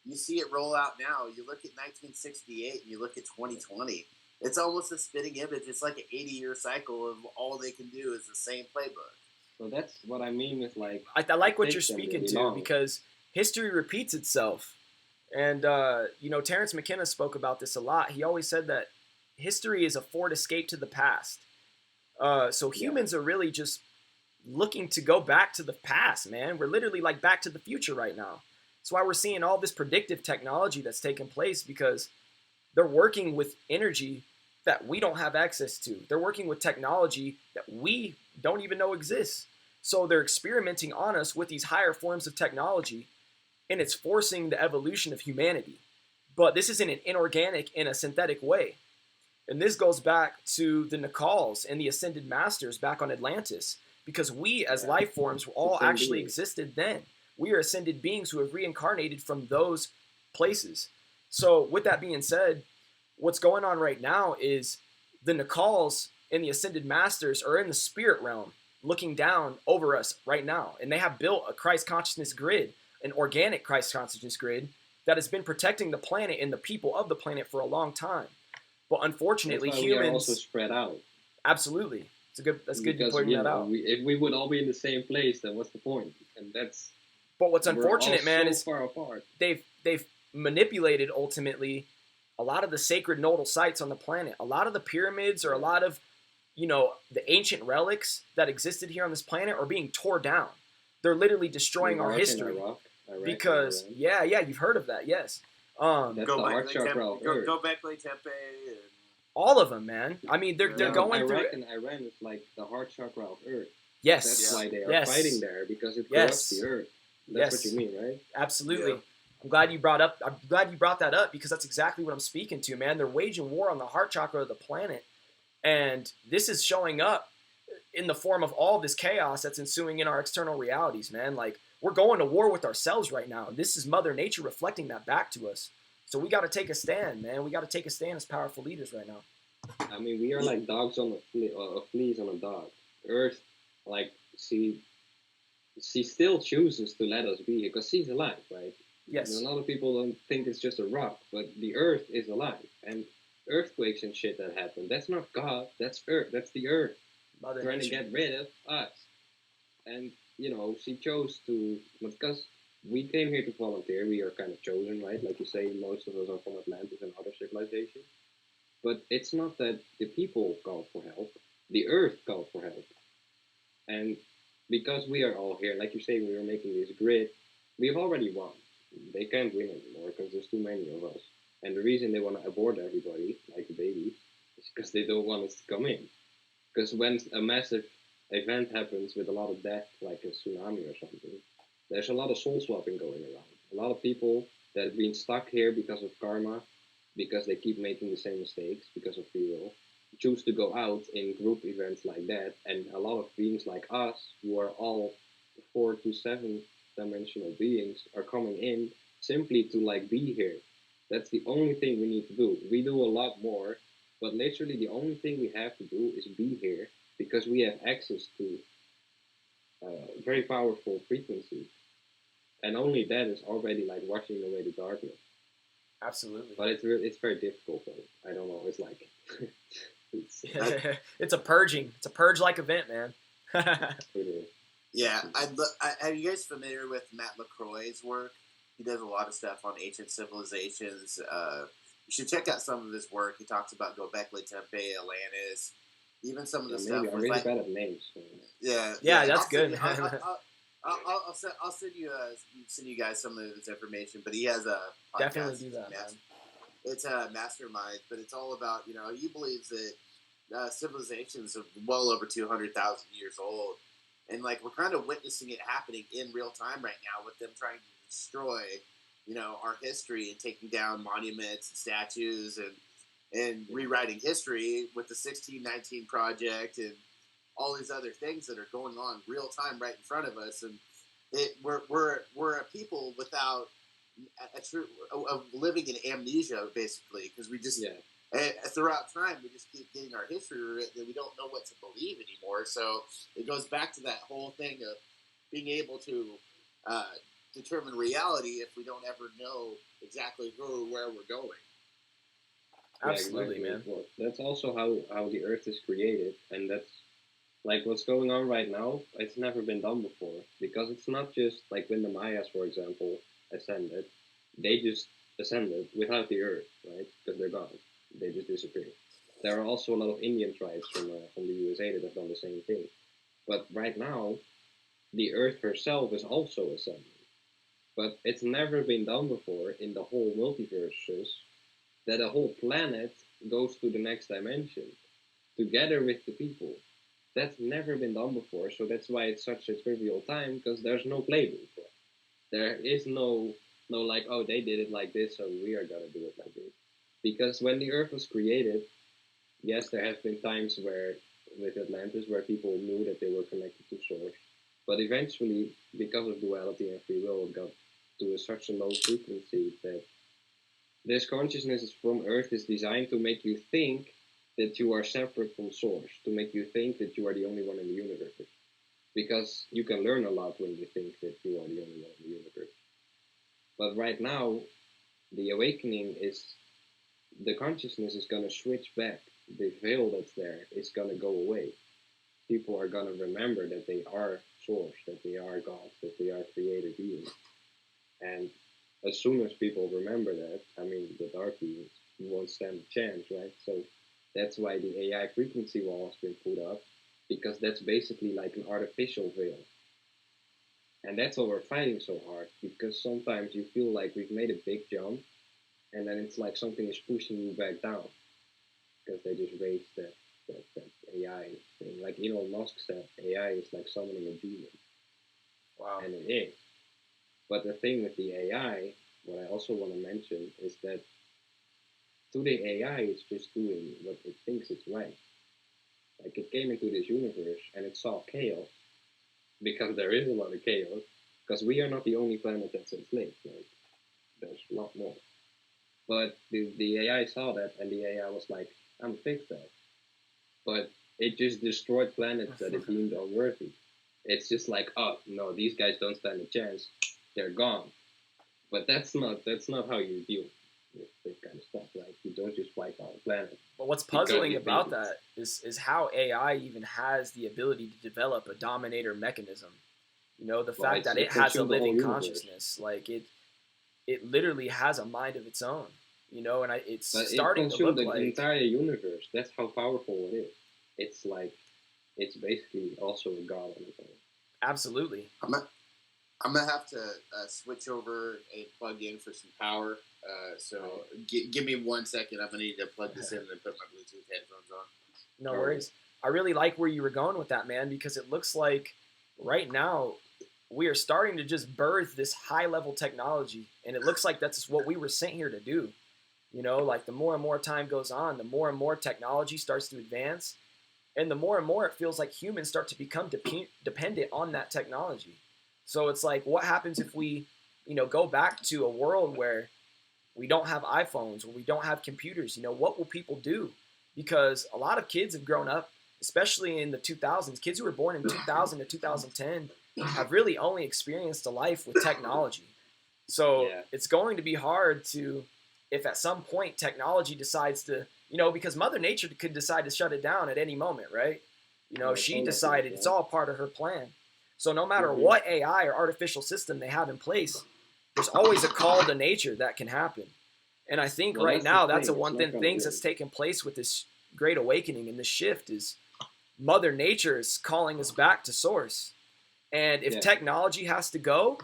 you see it roll out now. You look at 1968 and you look at 2020. It's almost a spitting image. It's like an 80-year cycle of all they can do is the same playbook. So that's what I mean with like... I like what you're speaking to because history repeats itself. And, Terrence McKenna spoke about this a lot. He always said that history is a forward escape to the past. So humans are really just looking to go back to the past, man. We're literally like back to the future right now. That's why we're seeing all this predictive technology that's taking place because they're working with energy that we don't have access to. They're working with technology that we don't even know exists. So they're experimenting on us with these higher forms of technology, and it's forcing the evolution of humanity. But this is in an inorganic and a synthetic way. And this goes back to the Nakals and the Ascended Masters back on Atlantis. Because we, as life forms, all actually existed then. We are ascended beings who have reincarnated from those places. So with that being said, what's going on right now is the Nakals and the Ascended Masters are in the spirit realm looking down over us right now. And they have built a Christ consciousness grid, an organic Christ consciousness grid that has been protecting the planet and the people of the planet for a long time. But unfortunately, that's why humans we are also spread out. Absolutely. That's good you Because, pointing that out. if we would all be in the same place, then what's the point? And that's... But what's unfortunate, man, is far apart. They've manipulated ultimately a lot of the sacred nodal sites on the planet. A lot of the pyramids or a lot of, the ancient relics that existed here on this planet are being torn down. They're literally destroying our history. Iraq, because you've heard of that, yes. That's the heart chakra of Earth. Göbekli Tepe and all of them, man. I mean, they're going through. Iraq and Iran is like the heart chakra of Earth. Yes. That's why they are fighting there, because it corrupts the Earth. That's what you mean, right? Absolutely. Yeah. I'm glad you brought that up because that's exactly what I'm speaking to, man. They're waging war on the heart chakra of the planet, and this is showing up in the form of all this chaos that's ensuing in our external realities, man. Like, we're going to war with ourselves right now. This is Mother Nature reflecting that back to us. So we got to take a stand, man. We got to take a stand as powerful leaders right now. I mean, we are like dogs on fleas on a dog. Earth, like, she still chooses to let us be here because she's alive, right? Yes. And a lot of people don't think it's just a rock, but the Earth is alive. And earthquakes and shit that happen, that's not God, that's Earth, that's the Earth Mother trying Nature. to get rid of us. And, she chose to, because we came here to volunteer, we are kind of chosen, right? Like you say, most of us are from Atlantis and other civilizations. But it's not that the people called for help, the Earth called for help. And because we are all here, like you say, we were making this grid, we've already won. They can't win anymore because there's too many of us. And the reason they want to abort everybody, like the baby, is because they don't want us to come in. Because when a massive event happens with a lot of death, like a tsunami or something, there's a lot of soul swapping going around. A lot of people that have been stuck here because of karma, because they keep making the same mistakes, because of free will, choose to go out in group events like that. And a lot of beings like us, who are all 4 to 7 dimensional beings, are coming in simply to like be here. That's the only thing we need to do. We do a lot more, but literally the only thing we have to do is be here because we have access to very powerful frequencies. And only that is already like washing away the darkness. Absolutely. But it's very difficult though. I don't know. It's like it's a purging. It's a purge-like event, man. Yeah, are you guys familiar with Matt LaCroix's work? He does a lot of stuff on ancient civilizations. You should check out some of his work. He talks about Göbekli Tepe, Atlantis, even some of the stuff. I'm really bad at names. So. Yeah, that's good. I'll send you guys some of his information. But he has a podcast. Definitely do that. It's a mastermind, but it's all about he believes that civilizations are well over 200,000 years old. And like we're kind of witnessing it happening in real time right now with them trying to destroy, our history and taking down monuments and statues and rewriting history with the 1619 Project and all these other things that are going on real time right in front of us. And we're a people without of living in amnesia basically because we just throughout time we just keep getting our history written and we don't know what to believe anymore. So it goes back to that whole thing of being able to determine reality if we don't ever know exactly who or where we're going. Absolutely, man. Well, that's also how the Earth is created, and that's like what's going on right now. It's never been done before because it's not just like when the Mayas, for example, ascended. They just ascended without the Earth, right? Because they're gone. They just disappeared. There are also a lot of Indian tribes from the USA that have done the same thing. But right now, the Earth herself is also ascending. But it's never been done before in the whole multiverses that a whole planet goes to the next dimension together with the people. That's never been done before, so that's why it's such a trivial time, because there's no playbook for it. There is no like, oh, they did it like this, so we are gonna do it like this. Because when the Earth was created, yes, there have been times where, with Atlantis, where people knew that they were connected to Source. But eventually, because of duality and free will, it got to such a low frequency that this consciousness from Earth is designed to make you think that you are separate from Source, to make you think that you are the only one in the universe. Because you can learn a lot when you think that you are the only one in the universe. But right now, the awakening is, the consciousness is going to switch back. The veil that's there is going to go away. People are going to remember that they are Source, that they are God, that they are created beings. And as soon as people remember that, I mean, the dark beings won't stand a chance, right? So that's why the AI frequency wall has been put up, because that's basically like an artificial veil. And that's why we're fighting so hard, because sometimes you feel like we've made a big jump, and then it's like something is pushing you back down, because they just raised that AI thing. Like Elon Musk said, AI is like summoning a demon. Wow. And it is. But the thing with the AI, what I also want to mention, is that to the AI, it's just doing what it thinks it's right. Like, it came into this universe and it saw chaos, because there is a lot of chaos, because we are not the only planet that's enslaved. Like, there's a lot more. But the AI saw that, and the AI was like, I'm fix that. But it just destroyed planets that it deemed unworthy. It's just like, oh, no, these guys don't stand a chance. They're gone. But that's not how you deal with this kind of stuff. Like, you don't just wipe out a planet. But what's puzzling about that is how AI even has the ability to develop a dominator mechanism. You know, the fact that it has a living consciousness. Like, it literally has a mind of its own. You know, and it's starting to look like the entire universe. That's how powerful it is. It's like, it's basically also a god on its own. Absolutely. I'm gonna have to switch over and plug in for some power. So give me 1 second. I'm gonna need to plug this in and put my Bluetooth headphones on. No worries. I really like where you were going with that, man, because it looks like right now we are starting to just birth this high-level technology, and it looks like that's what we were sent here to do. You know, like the more and more time goes on, the more and more technology starts to advance, and the more and more it feels like humans start to become dependent on that technology. So it's like, what happens if we, you know, go back to a world where we don't have iPhones, where we don't have computers? You know, what will people do? Because a lot of kids have grown up, especially in the 2000s. Kids who were born in 2000 to 2010 have really only experienced a life with technology. So it's going to be hard to, if at some point technology decides to, you know, because Mother Nature could decide to shut it down at any moment, right? You know, she decided it's all part of her plan. So no matter what AI or artificial system they have in place, there's always a call to nature that can happen. And I think right now that's one of the things that's taken place with this great awakening and this shift is Mother Nature is calling us back to Source. And if technology has to go,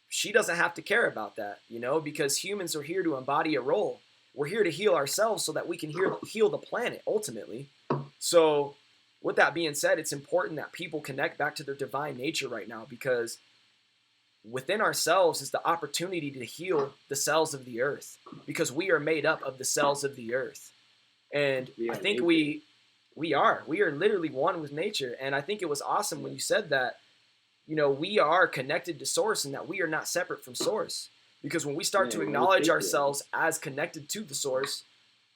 she doesn't have to care about that, you know, because humans are here to embody a role. We're here to heal ourselves so that we can heal the planet ultimately. So with that being said, it's important that people connect back to their divine nature right now, because within ourselves is the opportunity to heal the cells of the earth, because we are made up of the cells of the earth. And I think we are literally one with nature. And I think it was awesome when you said that, you know, we are connected to Source and that we are not separate from Source. Because when we start to acknowledge ourselves as connected to the Source,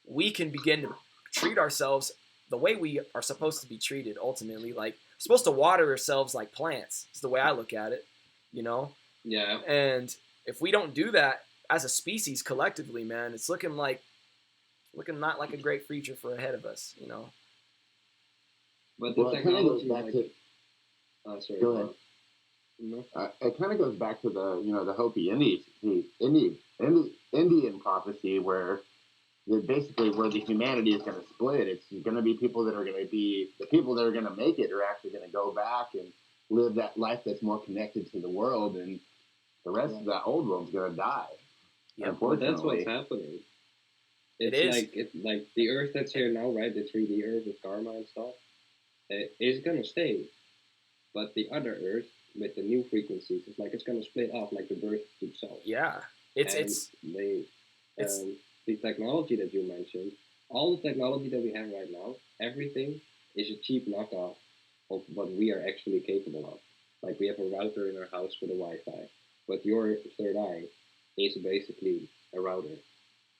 we can begin to treat ourselves the way we are supposed to be treated ultimately. Like, we're supposed to water ourselves like plants, is the way I look at it, you know? Yeah. And if we don't do that as a species collectively, man, it's looking not like a great future for ahead of us, you know? But the technology back to... sorry. Go ahead. No. It kind of goes back to the Hopi Indian prophecy, where basically where the humanity is going to split. It's going to be people that are going to be the people that are going to make it are actually going to go back and live that life that's more connected to the world, and the rest of that old world's going to die. Yeah, but that's what's happening. It's like the Earth that's here now, right? The 3D Earth with karma and stuff. Is going to stay, but the other Earth with the new frequencies, it's like it's going to split off like the birth itself. Yeah, the technology that you mentioned, all the technology that we have right now, everything is a cheap knockoff of what we are actually capable of. Like, we have a router in our house with a Wi-Fi, but your third eye is basically a router.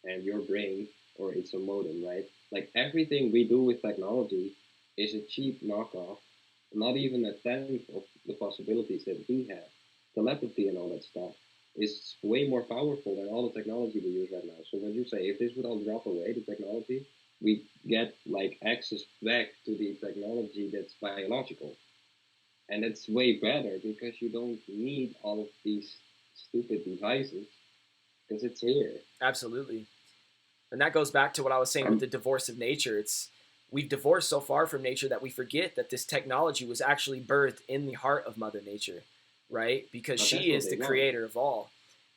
and your brain, or it's a modem, right? Like everything we do with technology is a cheap knockoff, not even a tenth of the possibilities that we have. Telepathy and all that stuff is way more powerful than all the technology we use right now. So when you say if this would all drop away, the technology, we get like access back to the technology that's biological. And it's way better because you don't need all of these stupid devices because it's here. Absolutely. And that goes back to what I was saying with the divorce of nature. We've divorced so far from nature that we forget that this technology was actually birthed in the heart of Mother Nature, right? Because she is the creator of all.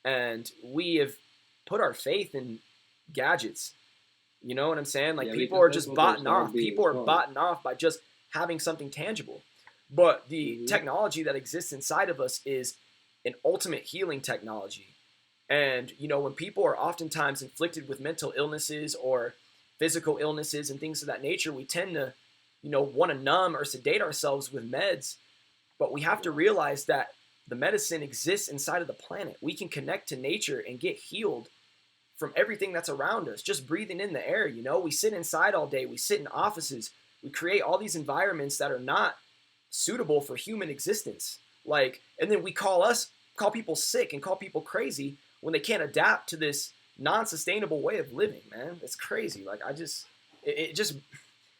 And we have put our faith in gadgets. You know what I'm saying? Like people are just botting off. People are botting off by just having something tangible. But the technology that exists inside of us is an ultimate healing technology. And, you know, when people are oftentimes inflicted with mental illnesses or physical illnesses and things of that nature, we tend to, you know, want to numb or sedate ourselves with meds. But we have to realize that the medicine exists inside of the planet. We can connect to nature and get healed from everything that's around us, just breathing in the air. You know, we sit inside all day. We sit in offices. We create all these environments that are not suitable for human existence. Like, and then we call people sick and call people crazy when they can't adapt to this non-sustainable way of living, man. It's crazy. Like,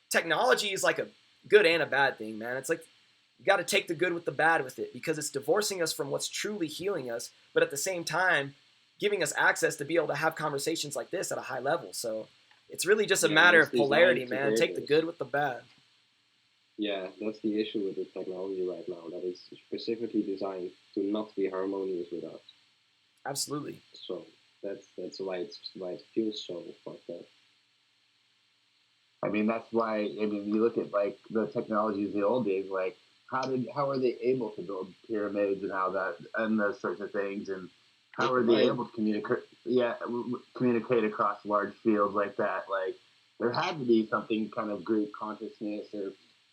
technology is like a good and a bad thing, man. It's like, you got to take the good with the bad with it because it's divorcing us from what's truly healing us, but at the same time, giving us access to be able to have conversations like this at a high level. So it's really just a matter of polarity, man. Take the good with the bad. Yeah, that's the issue with the technology right now. That is specifically designed to not be harmonious with us. Absolutely. So that's why it feels so fucked up. I mean, that's why. I mean, you look at like the technologies of the old days. Like, how are they able to build pyramids and those sorts of things, and how are they able to communicate? Yeah, communicate across large fields like that. Like, there had to be something kind of group consciousness or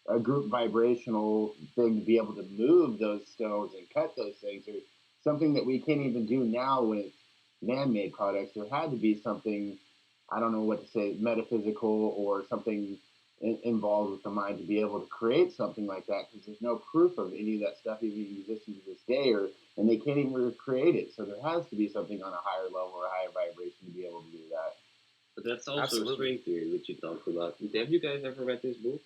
a group vibrational thing to be able to move those stones and cut those things, or something that we can't even do now with man-made products. There had to be something, I don't know what to say, metaphysical or something involved with the mind to be able to create something like that, because there's no proof of any of that stuff even existing to this day, and they can't even recreate it. So there has to be something on a higher level or a higher vibration to be able to do that. But that's also a string theory, which you talked about. Have you guys ever read this book?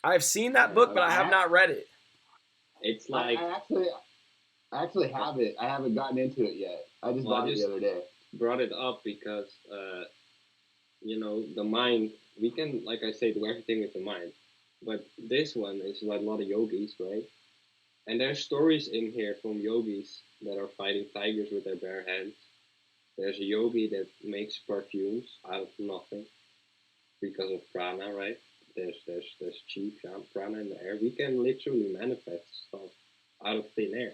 I've seen that book, but I have not read it. It's like I actually have it. I haven't gotten into it yet. I just bought it the other day. Brought it up because you know, the mind. We can, like I say, do everything with the mind. But this one is like a lot of yogis, right? And there's stories in here from yogis that are fighting tigers with their bare hands. There's a yogi that makes perfumes out of nothing because of prana, right? There's chi, prana in the air. We can literally manifest stuff out of thin air.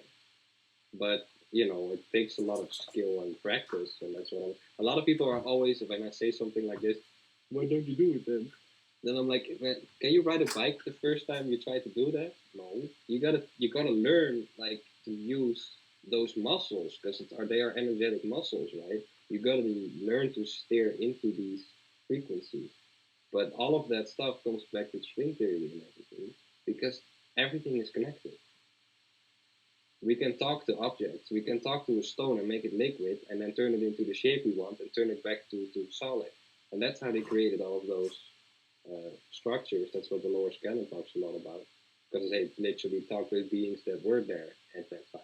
But, you know, it takes a lot of skill and practice, and that's what a lot of people are always, when I say something like this, why don't you do it then? Then I'm like, can you ride a bike the first time you try to do that? No, you gotta learn like to use those muscles because they are energetic muscles, right? You gotta learn to steer into these frequencies. But all of that stuff comes back to string theory and everything because everything is connected. We can talk to objects. We can talk to a stone and make it liquid and then turn it into the shape we want and turn it back to solid. And that's how they created all of those structures. That's what Dolores Cannon talks a lot about. Because they literally talked with beings that were there at that time.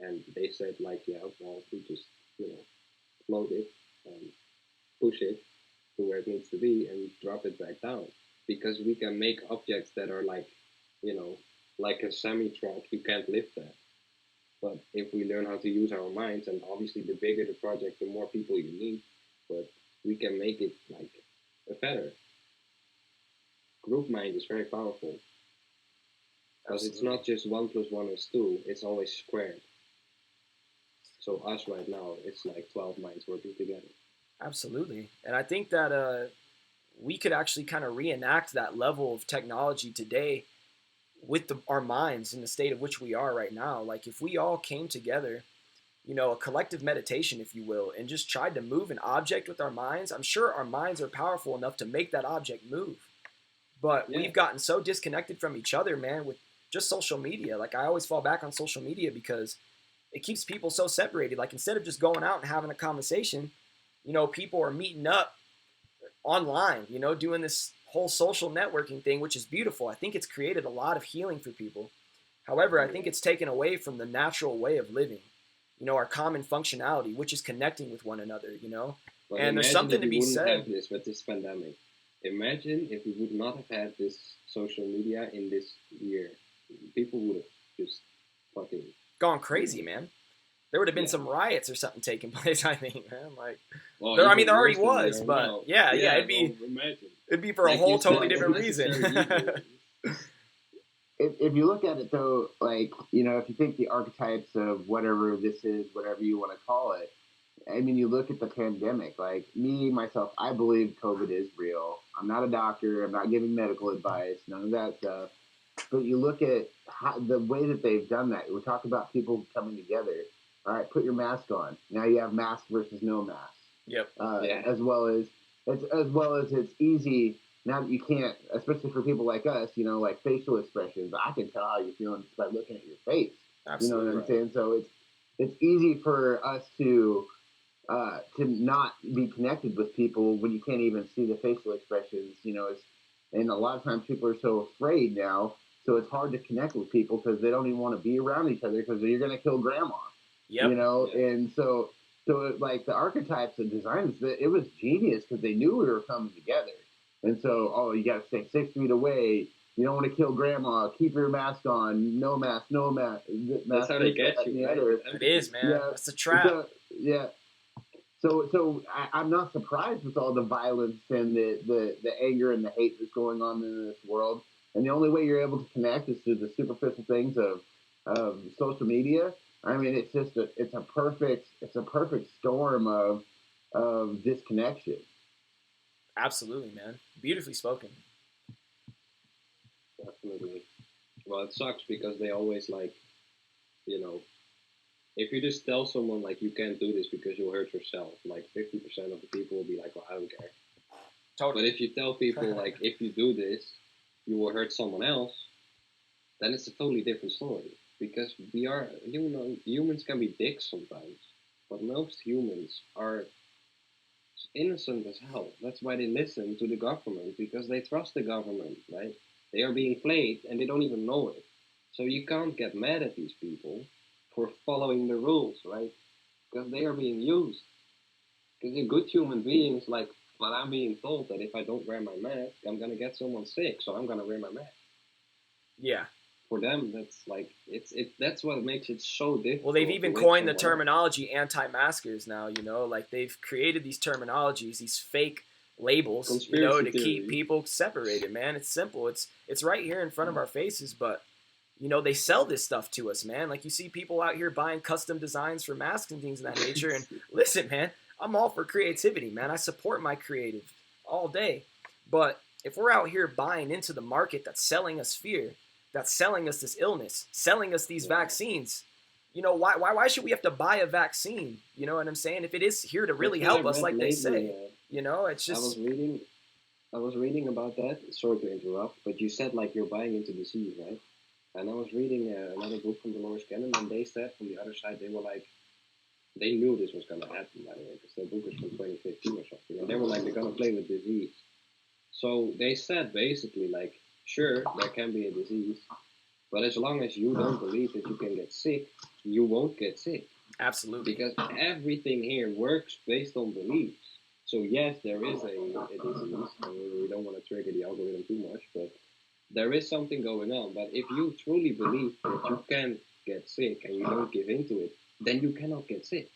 And they said, like, yeah, well, we just, you know, float it and push it to where it needs to be and drop it back down. Because we can make objects that are like, you know, like a semi-truck, you can't lift that. But if we learn how to use our minds, and obviously the bigger the project, the more people you need, but we can make it like a feather. Group mind is very powerful. Because it's not just 1 + 1 = 2, it's always squared. So us right now, it's like 12 minds working together. Absolutely. And I think that we could actually kind of reenact that level of technology today with our minds in the state of which we are right now. Like if we all came together, a collective meditation, if you will, and just tried to move an object with our minds, I'm sure our minds are powerful enough to make that object move. But we've gotten so disconnected from each other, man, with just social media. Like, I always fall back on social media because it keeps people so separated. Like, instead of just going out and having a conversation, people are meeting up online, doing this whole social networking thing, which is beautiful. I think it's created a lot of healing for people. However, I think it's taken away from the natural way of living, our common functionality, which is connecting with one another, But and there's something to be said. said. Have this with this pandemic. Imagine if we would not have had this social media in this year. People would have just fucking gone crazy, man. There would have been some riots or something taking place, I think, man. Like, well, there already was, but it'd be for a whole totally different reason. If you look at it though, like, if you think the archetypes of whatever this is, whatever you want to call it, I mean, you look at the pandemic, like me, myself, I believe COVID is real. I'm not a doctor. I'm not giving medical advice, none of that stuff. But you look at the way that they've done that. We're talking about people coming together. All right, put your mask on. Now you have mask versus no mask. Yep. As well as it's easy now that you can't, especially for people like us, like facial expressions. I can tell how you're feeling just by looking at your face. Absolutely. You know what I'm saying? So it's easy for us to not be connected with people when you can't even see the facial expressions. And a lot of times people are so afraid now, so it's hard to connect with people because they don't even want to be around each other because you're going to kill grandma. Yep. And so like the archetypes and designs, it was genius because they knew we were coming together. And so, you got to stay 6 feet away. You don't want to kill grandma. Keep your mask on. No mask. That's how they get you. Right? It is, man. Yeah. That's a trap. So I'm not surprised with all the violence and the anger and the hate that's going on in this world. And the only way you're able to connect is through the superficial things of social media. I mean, it's a perfect storm of disconnection. Absolutely, man. Beautifully spoken. Definitely. Well, it sucks because they always if you just tell someone like you can't do this because you'll hurt yourself, like 50% of the people will be like, well, I don't care. Totally. But if you tell people like if you do this, you will hurt someone else, then it's a totally different story. Because humans can be dicks sometimes, but most humans are innocent as hell. That's why they listen to the government, because they trust the government, right? They are being played and they don't even know it. So you can't get mad at these people for following the rules, right? Because they are being used. Because they're good human beings, like, well, I'm being told that if I don't wear my mask, I'm going to get someone sick, so I'm going to wear my mask. Yeah. For them, that's like that's what makes it so difficult. Well, they've even coined the terminology anti-maskers now, like they've created these terminologies, these fake labels, to keep people separated, man. It's simple. It's right here in front of our faces, but they sell this stuff to us, man. Like, you see people out here buying custom designs for masks and things of that nature. And listen, man, I'm all for creativity, man. I support my creative all day. But if we're out here buying into the market that's selling us fear, that's selling us this illness, selling us these vaccines, why should we have to buy a vaccine? You know what I'm saying? If it is here to really help us, like they say, it's just. I was reading about that. Sorry to interrupt, but you said like you're buying into disease, right? And I was reading another book from Dolores Cannon, and they said from the other side, they were like, they knew this was going to happen, by the way, because their book is from 2015 or something. And they were like, they're going to play with disease. So they said basically like, sure, there can be a disease, but as long as you don't believe that you can get sick, you won't get sick. Absolutely. Because everything here works based on beliefs. So yes, there is a disease, and we don't want to trigger the algorithm too much, but there is something going on. But if you truly believe that you can get sick and you don't give into it, then you cannot get sick.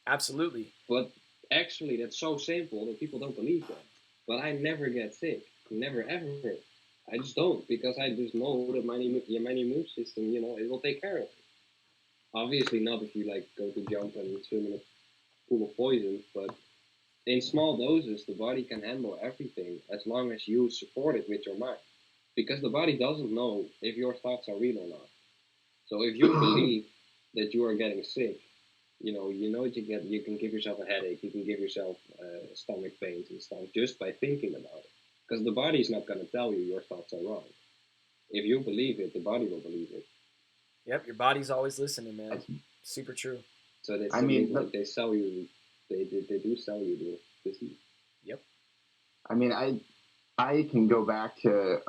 Absolutely. But actually, that's so simple that people don't believe that. But I never get sick. Never, ever. I just don't, because I just know that my immune system, it will take care of it. Obviously not if you go to jump and swim in a pool of poison, but in small doses, the body can handle everything as long as you support it with your mind. Because the body doesn't know if your thoughts are real or not. So if you believe that you are getting sick, you can give yourself a headache, you can give yourself stomach pains and stuff just by thinking about it. Because the body's not going to tell you your thoughts are wrong. If you believe it, the body will believe it. Yep, your body's always listening, man. Super true. So they sell you, they do sell you the disease. Yep. I mean, I can go back to,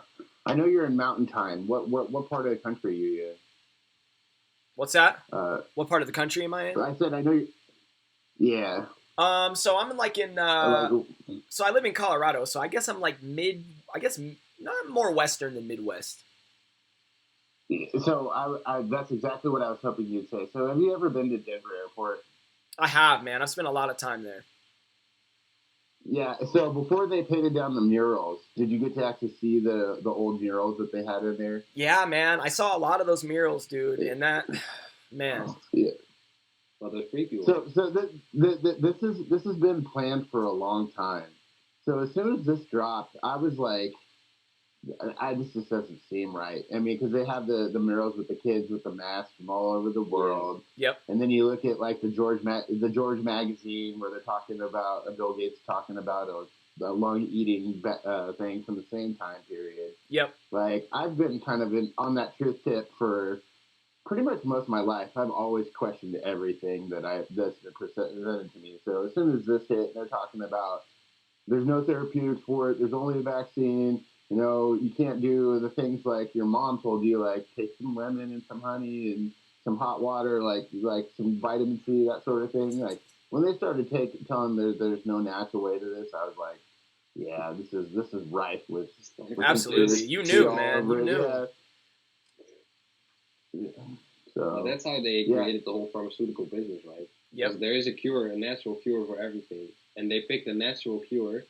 I know you're in Mountain Time. What part of the country are you in? What's that? What part of the country am I in? I said I know you. Yeah. So I'm like in. So I live in Colorado. So I guess I'm like not more western than Midwest. So I that's exactly what I was hoping you'd say. So have you ever been to Denver Airport? I have, man. I've spent a lot of time there. Yeah. So before they painted down the murals, did you get to actually see the old murals that they had in there? Yeah, man. I saw a lot of those murals, dude. And that, man. Yeah. Well, they're freaky. So this has been planned for a long time. So as soon as this dropped, I was like, this doesn't seem right. I mean, because they have the murals with the kids with the masks from all over the world. Yep. And then you look at like the George magazine where they're talking about Bill Gates talking about a lung eating thing from the same time period. Yep. Like I've been kind of on that truth tip for pretty much most of my life. I've always questioned everything that's been presented to me. So as soon as this hit, they're talking about there's no therapeutics for it. There's only a vaccine. You know, you can't do the things like your mom told you, like take some lemon and some honey and some hot water, like some vitamin C, that sort of thing. Like when they started telling there's no natural way to this, I was like, yeah, this is rife with absolutely. You knew, man. You knew. Yeah. So that's how they created the whole pharmaceutical business, right? Yep. There is a natural cure for everything, and they pick the natural cure,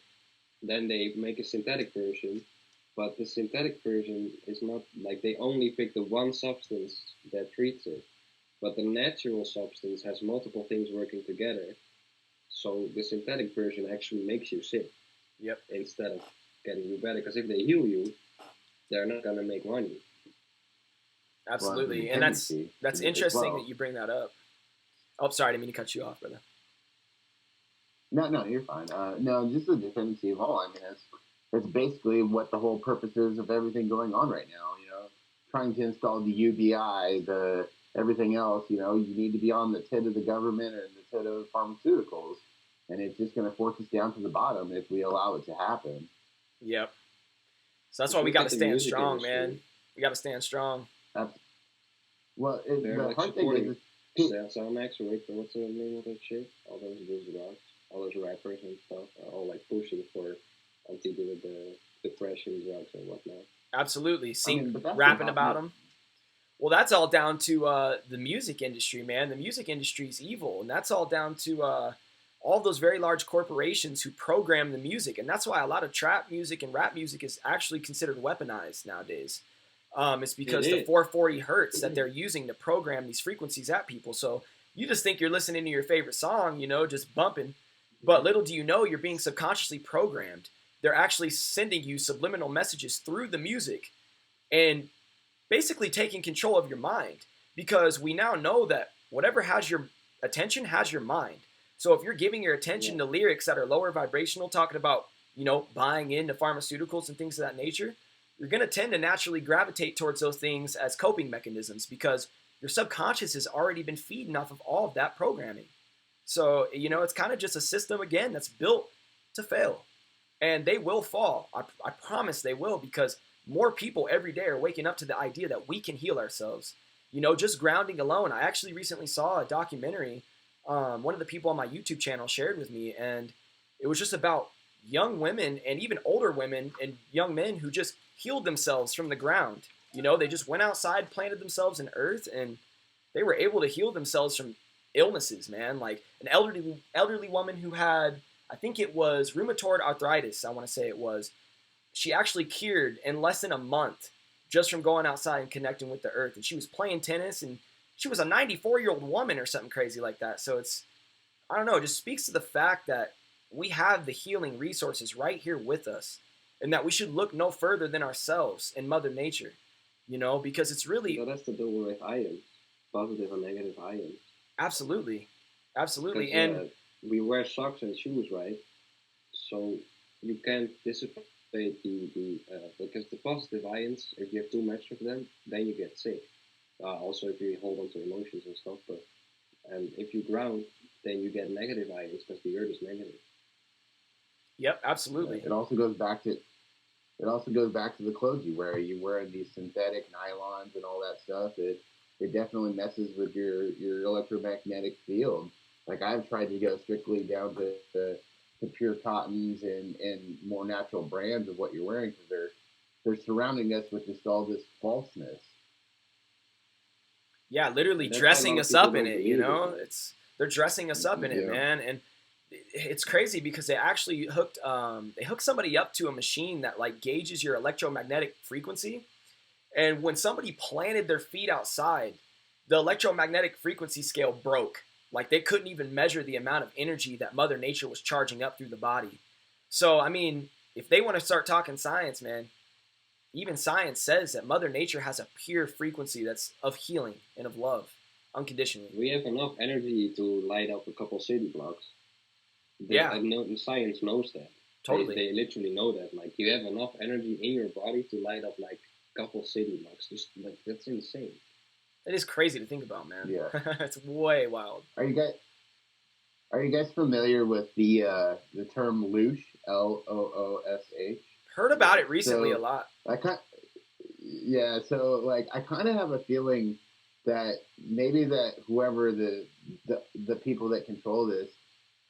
then they make a synthetic version. But the synthetic version is not like they only pick the one substance that treats it. But the natural substance has multiple things working together. So the synthetic version actually makes you sick. Yep. Instead of getting you better. Because if they heal you, they're not going to make money. Absolutely. And that's interesting that you bring that up. Oh, sorry. I didn't mean to cut you off, brother. No, you're fine. No, just the dependency of all. I mean, that's basically what the whole purpose is of everything going on right now. You know, trying to install the UBI, everything else. You know, you need to be on the tit of the government and the tit of pharmaceuticals, and it's just going to force us down to the bottom if we allow it to happen. Yep. So that's why we got to stand strong, man. We got to stand strong. Well, the hard thing is. Soundmax, or what's the name of that shit? All those rappers and stuff are all like pushing for anti-depression drugs and whatnot. Absolutely. Rapping about them. Well, that's all down to the music industry, man. The music industry is evil, and that's all down to all those very large corporations who program the music, and that's why a lot of trap music and rap music is actually considered weaponized nowadays. It's because the 440 hertz that they're using to program these frequencies at people. So you just think you're listening to your favorite song, you know, just bumping. But little do you know, you're being subconsciously programmed. They're actually sending you subliminal messages through the music and basically taking control of your mind. Because we now know that whatever has your attention has your mind. So if you're giving your attention to lyrics that are lower vibrational, talking about, you know, buying into pharmaceuticals and things of that nature, you're going to tend to naturally gravitate towards those things as coping mechanisms because your subconscious has already been feeding off of all of that programming. So, you know, it's kind of just a system, again, that's built to fail. And they will fall. I promise they will, because more people every day are waking up to the idea that we can heal ourselves. You know, just grounding alone. I actually recently saw a documentary one of the people on my YouTube channel shared with me, and it was just about young women and even older women and young men who just healed themselves from the ground. You know, they just went outside, planted themselves in earth, and they were able to heal themselves from illnesses, man. Like an elderly woman who had, I think it was rheumatoid arthritis, I want to say it was. She actually cured in less than a month just from going outside and connecting with the earth. And she was playing tennis, and she was a 94-year-old woman or something crazy like that. So it's, I don't know, it just speaks to the fact that we have the healing resources right here with us, and that we should look no further than ourselves and Mother Nature, you know, because it's really... So that's to do with ions, positive and negative ions. Absolutely. Absolutely. And we wear socks and shoes, right? So you can't dissipate because the positive ions, if you have too much of them, then you get sick. Also, if you hold on to emotions and stuff, and if you ground, then you get negative ions because the earth is negative. Yep, absolutely. It also goes back to the clothes you wear. You wear these synthetic nylons and all that stuff. It definitely messes with your electromagnetic field. Like I've tried to go strictly down to pure cottons and more natural brands of what you're wearing because they're surrounding us with just all this falseness. Yeah, literally dressing us up in it, you know? They're dressing us up in it, man. And it's crazy because they actually hooked somebody up to a machine that like gauges your electromagnetic frequency. And when somebody planted their feet outside, the electromagnetic frequency scale broke. Like they couldn't even measure the amount of energy that Mother Nature was charging up through the body. So, I mean, if they want to start talking science, man, even science says that Mother Nature has a pure frequency that's of healing and of love, unconditionally. We have enough energy to light up a couple city blocks. Science knows that. Totally. They literally know that. Like, you have enough energy in your body to light up, like, a couple city blocks. Just, like, that's insane. It is crazy to think about, man. Yeah. It's way wild. Are you guys familiar with the term loosh? LOOSH? Heard about it recently a lot. I kind of have a feeling that maybe that whoever the people that control this,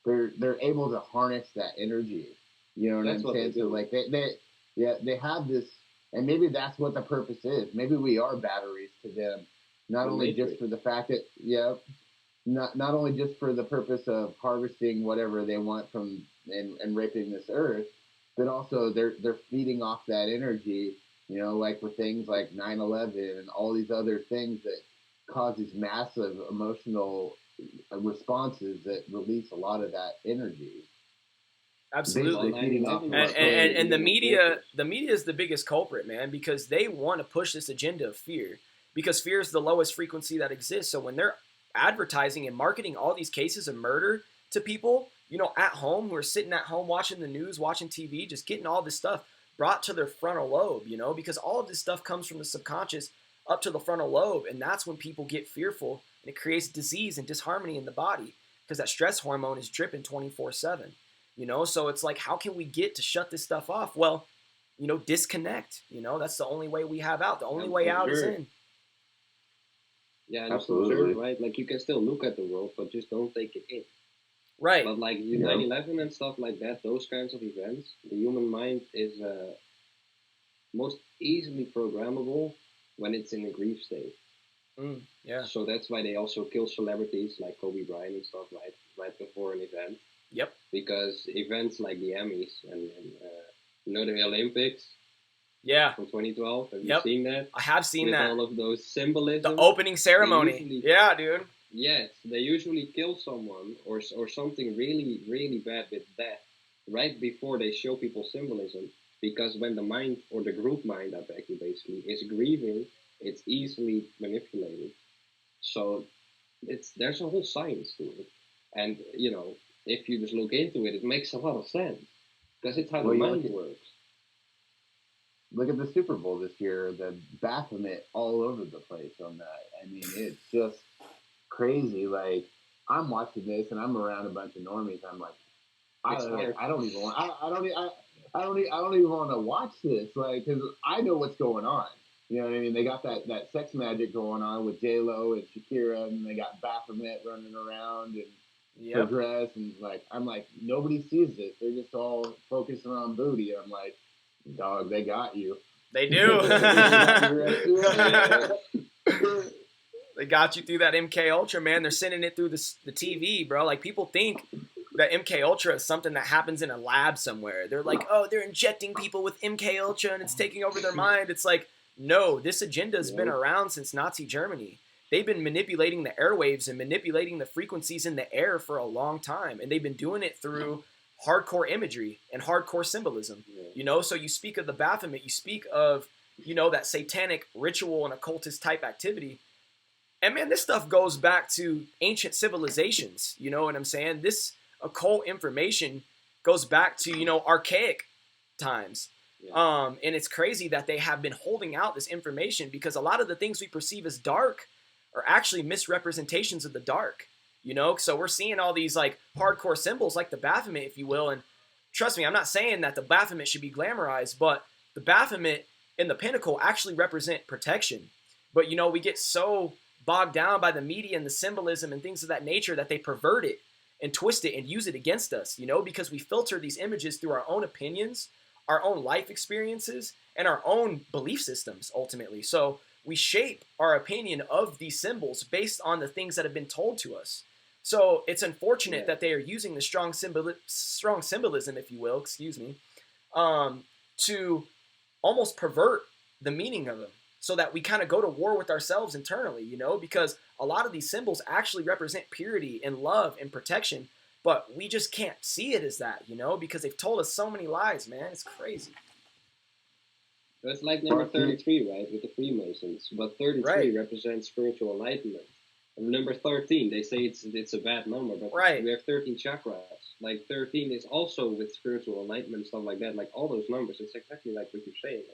they're able to harness that energy. You know what I'm saying? So like they have this, and maybe that's what the purpose is. Maybe we are batteries to them, not only just for the fact that not only just for the purpose of harvesting whatever they want from and raping this earth, but also they're feeding off that energy, you know, like with things like 9/11 and all these other things that cause these massive emotional responses that release a lot of that energy. Absolutely. And the media is the biggest culprit, man, because they want to push this agenda of fear, because fear is the lowest frequency that exists. So when they're advertising and marketing all these cases of murder to people, you know, at home, who are sitting at home watching the news, watching TV, just getting all this stuff brought to their frontal lobe, you know, because all of this stuff comes from the subconscious up to the frontal lobe. And that's when people get fearful, and it creates disease and disharmony in the body because that stress hormone is dripping 24/7, you know? So it's like, how can we get to shut this stuff off? Well, you know, disconnect, you know, that's the only way we have out. The only way out is in. Yeah, absolutely. Right? Like, you can still look at the world, but just don't take it in. Right. But like 9/11 and stuff like that, those kinds of events, the human mind is most easily programmable when it's in a grief state. Yeah. So that's why they also kill celebrities like Kobe Bryant and stuff right before an event. Yep. Because events like the Emmys and you know, the Olympics. Yeah. From 2012. Have you seen that? I have seen that. All of those symbolism. The opening ceremony. Yeah, dude. Yes, they usually kill someone or something really, really bad with death right before they show people symbolism, because when the mind, or the group mind basically is grieving, it's easily manipulated. So there's a whole science to it. And, you know, if you just look into it, it makes a lot of sense, because it's how the mind works. Look at the Super Bowl this year, the Baphomet all over the place on that. I mean, it's just crazy. Like, I'm watching this and I'm around a bunch of normies. I'm like, I don't even want to watch this, like, because I know what's going on. You know what I mean? They got that sex magic going on with J-Lo and Shakira, and they got Baphomet running around and her dress, and like, I'm like, nobody sees this. They're just all focusing on booty. I'm like, dog, they got you. They do. They got you through that MK Ultra, man. They're sending it through the TV, bro. Like, people think that MK Ultra is something that happens in a lab somewhere. They're like, oh, they're injecting people with MK Ultra and it's taking over their mind. It's like, no, this agenda has been around since Nazi Germany. They've been manipulating the airwaves and manipulating the frequencies in the air for a long time. And they've been doing it through hardcore imagery and hardcore symbolism, you know? So you speak of the Baphomet, you speak of, you know, that satanic ritual and occultist type activity. And man, this stuff goes back to ancient civilizations. You know what I'm saying? This occult information goes back to, you know, archaic times. Yeah. And it's crazy that they have been holding out this information, because a lot of the things we perceive as dark are actually misrepresentations of the dark. You know, so we're seeing all these like hardcore symbols like the Baphomet, if you will. And trust me, I'm not saying that the Baphomet should be glamorized, but the Baphomet and the pinnacle actually represent protection. But, you know, we get so bogged down by the media and the symbolism and things of that nature that they pervert it and twist it and use it against us, you know, because we filter these images through our own opinions, our own life experiences, and our own belief systems, ultimately. So we shape our opinion of these symbols based on the things that have been told to us. So it's unfortunate that they are using the strong symbolism, if you will, excuse me, to almost pervert the meaning of them, so that we kind of go to war with ourselves internally, you know, because a lot of these symbols actually represent purity and love and protection, but we just can't see it as that, you know, because they've told us so many lies, man. It's crazy. It's like number 33, right, with the Freemasons, but 33 represents spiritual enlightenment. Number 13, they say it's a bad number, but we have 13 chakras. Like 13 is also with spiritual enlightenment, stuff like that. Like all those numbers, it's exactly like what you're saying.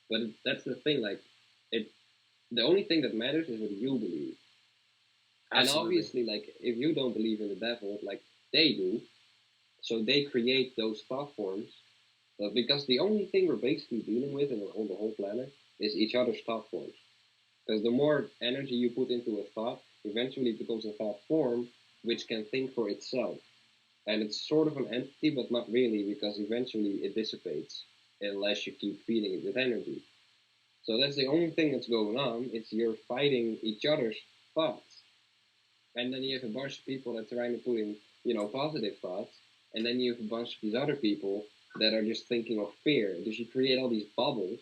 But that's the thing. Like the only thing that matters is what you believe. Absolutely. And obviously, like if you don't believe in the devil, like they do, so they create those thought forms. But because the only thing we're basically dealing with on the whole planet is each other's thought forms. Because the more energy you put into a thought, eventually it becomes a thought form which can think for itself. And it's sort of an entity, but not really, because eventually it dissipates unless you keep feeding it with energy. So that's the only thing that's going on. It's you're fighting each other's thoughts. And then you have a bunch of people that are trying to put in, you know, positive thoughts. And then you have a bunch of these other people that are just thinking of fear. Because you create all these bubbles.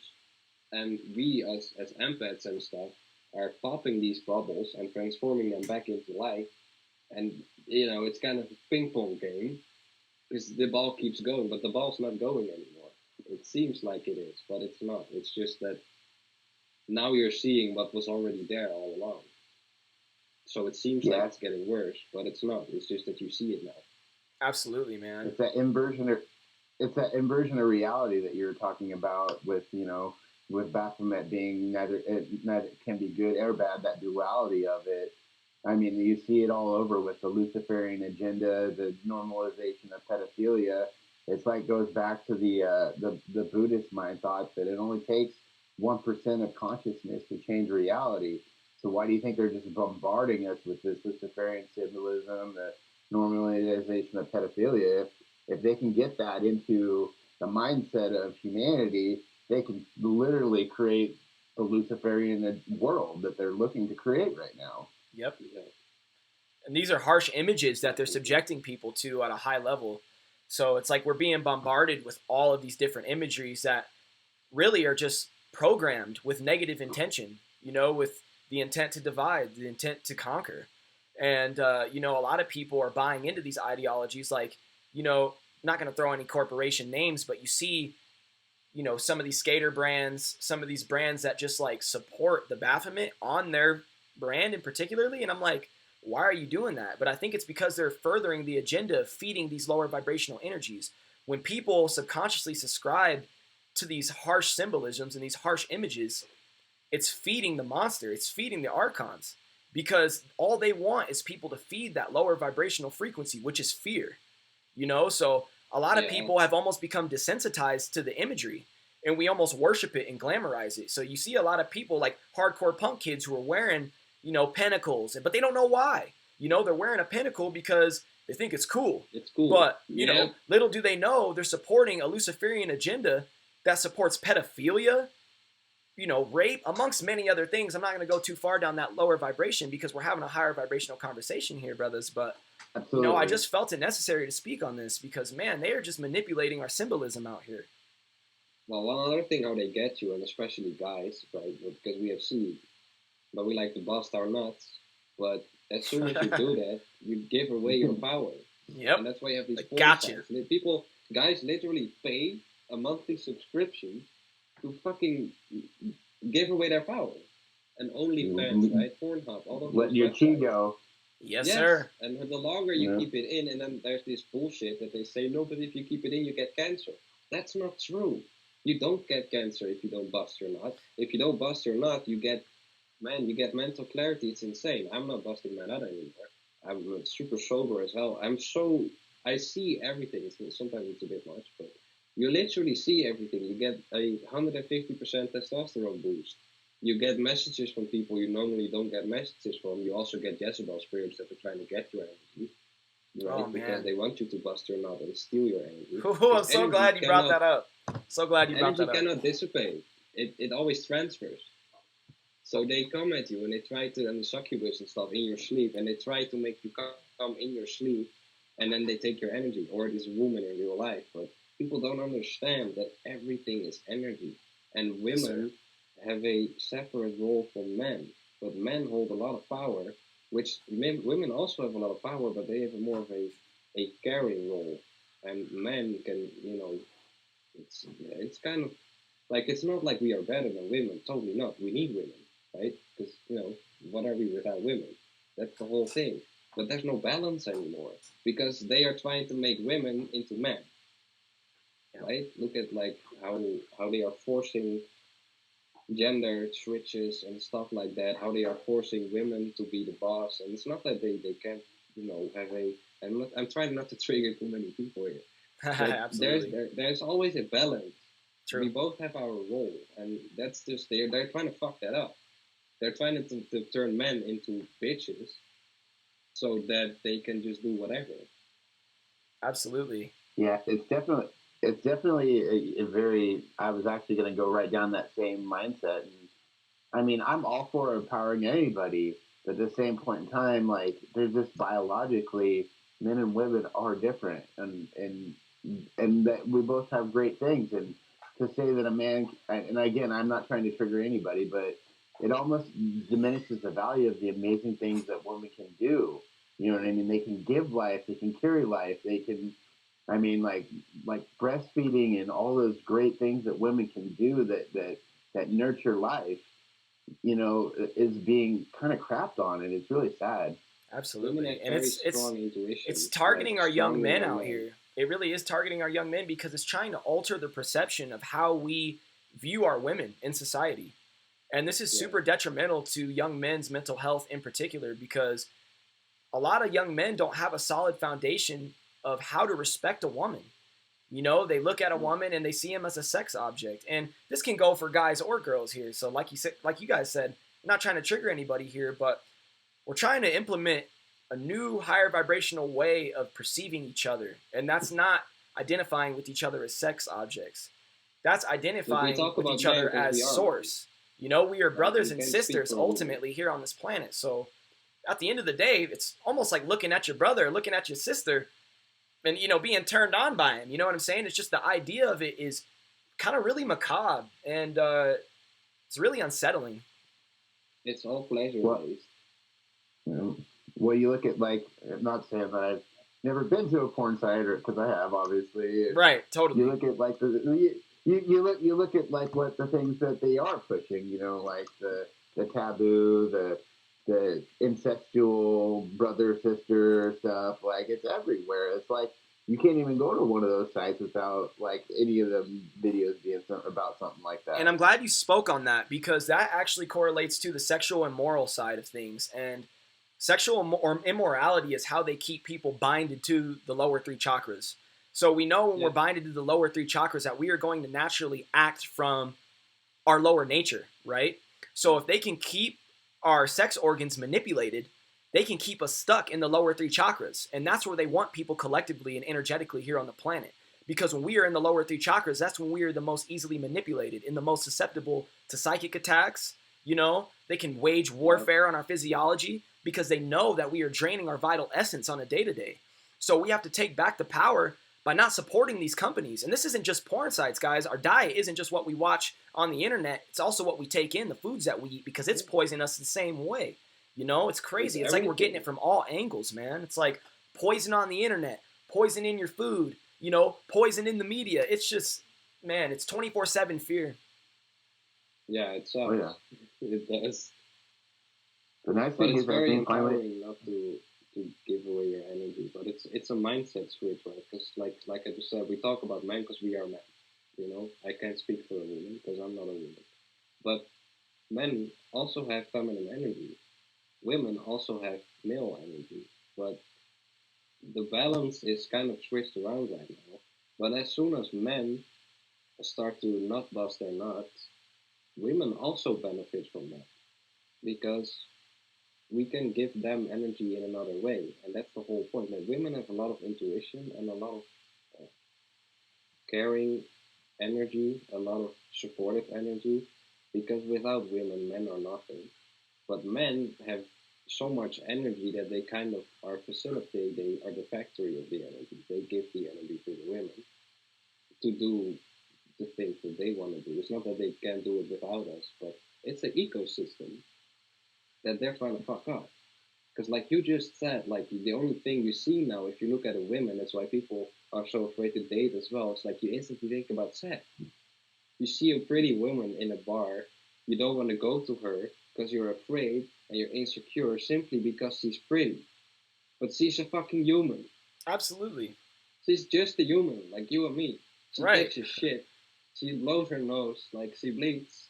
And we, as empaths and stuff, are popping these bubbles and transforming them back into light. And, you know, it's kind of a ping pong game, because the ball keeps going, but the ball's not going anymore. It seems like it is, but it's not. It's just that now you're seeing what was already there all along. So it seems like it's getting worse, but it's not. It's just that you see it now. Absolutely, man. It's that inversion of reality that you're talking about with, you know, with Baphomet being neither can be good or bad, that duality of it. I mean, you see it all over with the Luciferian agenda, the normalization of pedophilia. It's like goes back to the Buddhist mind thought that it only takes 1% of consciousness to change reality. So why do you think they're just bombarding us with this Luciferian symbolism, the normalization of pedophilia? If they can get that into the mindset of humanity, they can literally create the Luciferian world that they're looking to create right now. Yep. And these are harsh images that they're subjecting people to at a high level. So it's like we're being bombarded with all of these different imageries that really are just programmed with negative intention, you know, with the intent to divide, the intent to conquer. And, you know, a lot of people are buying into these ideologies like, you know, not going to throw any corporation names, but you see, you know, some of these skater brands, some of these brands that just like support the Baphomet on their brand in particularly. And I'm like, why are you doing that? But I think it's because they're furthering the agenda of feeding these lower vibrational energies. When people subconsciously subscribe to these harsh symbolisms and these harsh images, it's feeding the monster. It's feeding the archons, because all they want is people to feed that lower vibrational frequency, which is fear, you know? So a lot of people have almost become desensitized to the imagery, and we almost worship it and glamorize it. So you see a lot of people like hardcore punk kids who are wearing, you know, pentacles, but they don't know why. You know, they're wearing a pentacle because they think it's cool. It's cool. But, you know, little do they know they're supporting a Luciferian agenda that supports pedophilia, you know, rape, amongst many other things. I'm not going to go too far down that lower vibration because we're having a higher vibrational conversation here, brothers. But, you know, I just felt it necessary to speak on this because, man, they are just manipulating our symbolism out here. Well, one other thing how they get you, and especially guys, right, because we have seen, but we like to bust our nuts. But as soon as you do that, you give away your power. Yep. And that's why you have these gotcha. Guys literally pay a monthly subscription to fucking give away their power. and OnlyFans, right? Pornhub, all of those letting your chi go. Yes, sir. And the longer you keep it in, and then there's this bullshit that they say, no, but if you keep it in, you get cancer. That's not true. You don't get cancer if you don't bust your nut. If you don't bust your nut, you get mental clarity. It's insane. I'm not busting my nut anymore. I'm super sober as hell. I see everything. Sometimes it's a bit much, but you literally see everything. You get a 150% testosterone boost. You get messages from people you normally don't get messages from. You also get Jezebel spirits that are trying to get your energy, right? Because they want you to bust your nut and steal your energy. Oh, I'm so glad you brought that up. So glad you brought that up. Energy cannot dissipate. It always transfers. So they come at you and they try to, and the succubus and stuff in your sleep, and they try to make you come in your sleep, and then they take your energy, or this woman in real life. But people don't understand that everything is energy, and women have a separate role from men. But men hold a lot of power, which women also have a lot of power, but they have more of a caring role, and men can, it's kind of like, it's not like we are better than women. Totally not. We need women. Right? Because, what are we without women? That's the whole thing. But there's no balance anymore because they are trying to make women into men. Right? Look at like how they are forcing gender switches and stuff like that, how they are forcing women to be the boss. And it's not that they can't, have a... I'm trying not to trigger too many people here. Absolutely. There's always a balance. True. We both have our role, and that's just... They're trying to fuck that up. They're trying to turn men into bitches so that they can just do whatever. Absolutely. Yeah, it's definitely a very, I was actually going to go right down that same mindset. And I mean, I'm all for empowering anybody, but at the same point in time, like, they're just biologically, men and women are different, and that we both have great things. And to say that a man, and again, I'm not trying to trigger anybody, but it almost diminishes the value of the amazing things that women can do. You know what I mean? They can give life, they can carry life, they can, I mean, like breastfeeding and all those great things that women can do that nurture life, is being kind of crapped on, and it's really sad. Absolutely. And it's targeting our young men out here. It really is targeting our young men because it's trying to alter the perception of how we view our women in society. And this is super detrimental to young men's mental health in particular, because a lot of young men don't have a solid foundation of how to respect a woman. They look at a woman and they see him as a sex object. And this can go for guys or girls here. So like you guys said, I'm not trying to trigger anybody here, but we're trying to implement a new higher vibrational way of perceiving each other. And that's not identifying with each other as sex objects. That's identifying with each other as source. We are brothers and sisters ultimately here on this planet. So at the end of the day, it's almost like looking at your brother, looking at your sister, and, being turned on by him. You know what I'm saying? It's just the idea of it is kind of really macabre, and it's really unsettling. It's all pleasure-based. Well, you look at, like, not saying that I've never been to a porn site, because I have, obviously. Right, totally. You look at, like, you look at, like, what the things that they are pushing, like the taboo, the incestual brother-sister stuff. Like, it's everywhere. It's like you can't even go to one of those sites without, like, any of the videos being about something like that. And I'm glad you spoke on that, because that actually correlates to the sexual and moral side of things. And sexual immorality is how they keep people binded to the lower three chakras. So we know when we're binded to the lower three chakras that we are going to naturally act from our lower nature, right? So if they can keep our sex organs manipulated, they can keep us stuck in the lower three chakras. And that's where they want people collectively and energetically here on the planet. Because when we are in the lower three chakras, that's when we are the most easily manipulated and the most susceptible to psychic attacks. They can wage warfare on our physiology because they know that we are draining our vital essence on a day-to-day. So we have to take back the power by not supporting these companies. And this isn't just porn sites, guys. Our diet isn't just what we watch on the internet. It's also what we take in, the foods that we eat, because it's poisoning us the same way. It's crazy. It's like we're getting it from all angles, man. It's like poison on the internet, poison in your food, poison in the media. It's just, man, it's 24/7 fear. Yeah, it sucks. It does. The nice But thing it's is, I very think finally, empowering not to give away your energy. But it's a mindset switch, right? Because like I just said, we talk about men because we are men. You know, I can't speak for a woman because I'm not a woman. But men also have feminine energy. Women also have male energy. But the balance is kind of switched around right now. But as soon as men start to not bust their nuts, women also benefit from that because we can give them energy in another way, and that's the whole point. Like women have a lot of intuition and a lot of uh, caring energy, a lot of supportive energy, because without women, men are nothing. But men have so much energy that they kind of are facilitating, they are the factory of the energy. They give the energy to the women to do the things that they want to do. It's not that they can't do it without us, but it's an ecosystem that they're trying to fuck up. Because, like you just said, like the only thing you see now, if you look at a woman, that's why people are so afraid to date as well. It's like you instantly think about sex. You see a pretty woman in a bar, you don't want to go to her because you're afraid and you're insecure simply because she's pretty. But she's a fucking human. Absolutely. She's just a human, like you and me. She Right. takes a shit. She blows her nose, like she bleeds.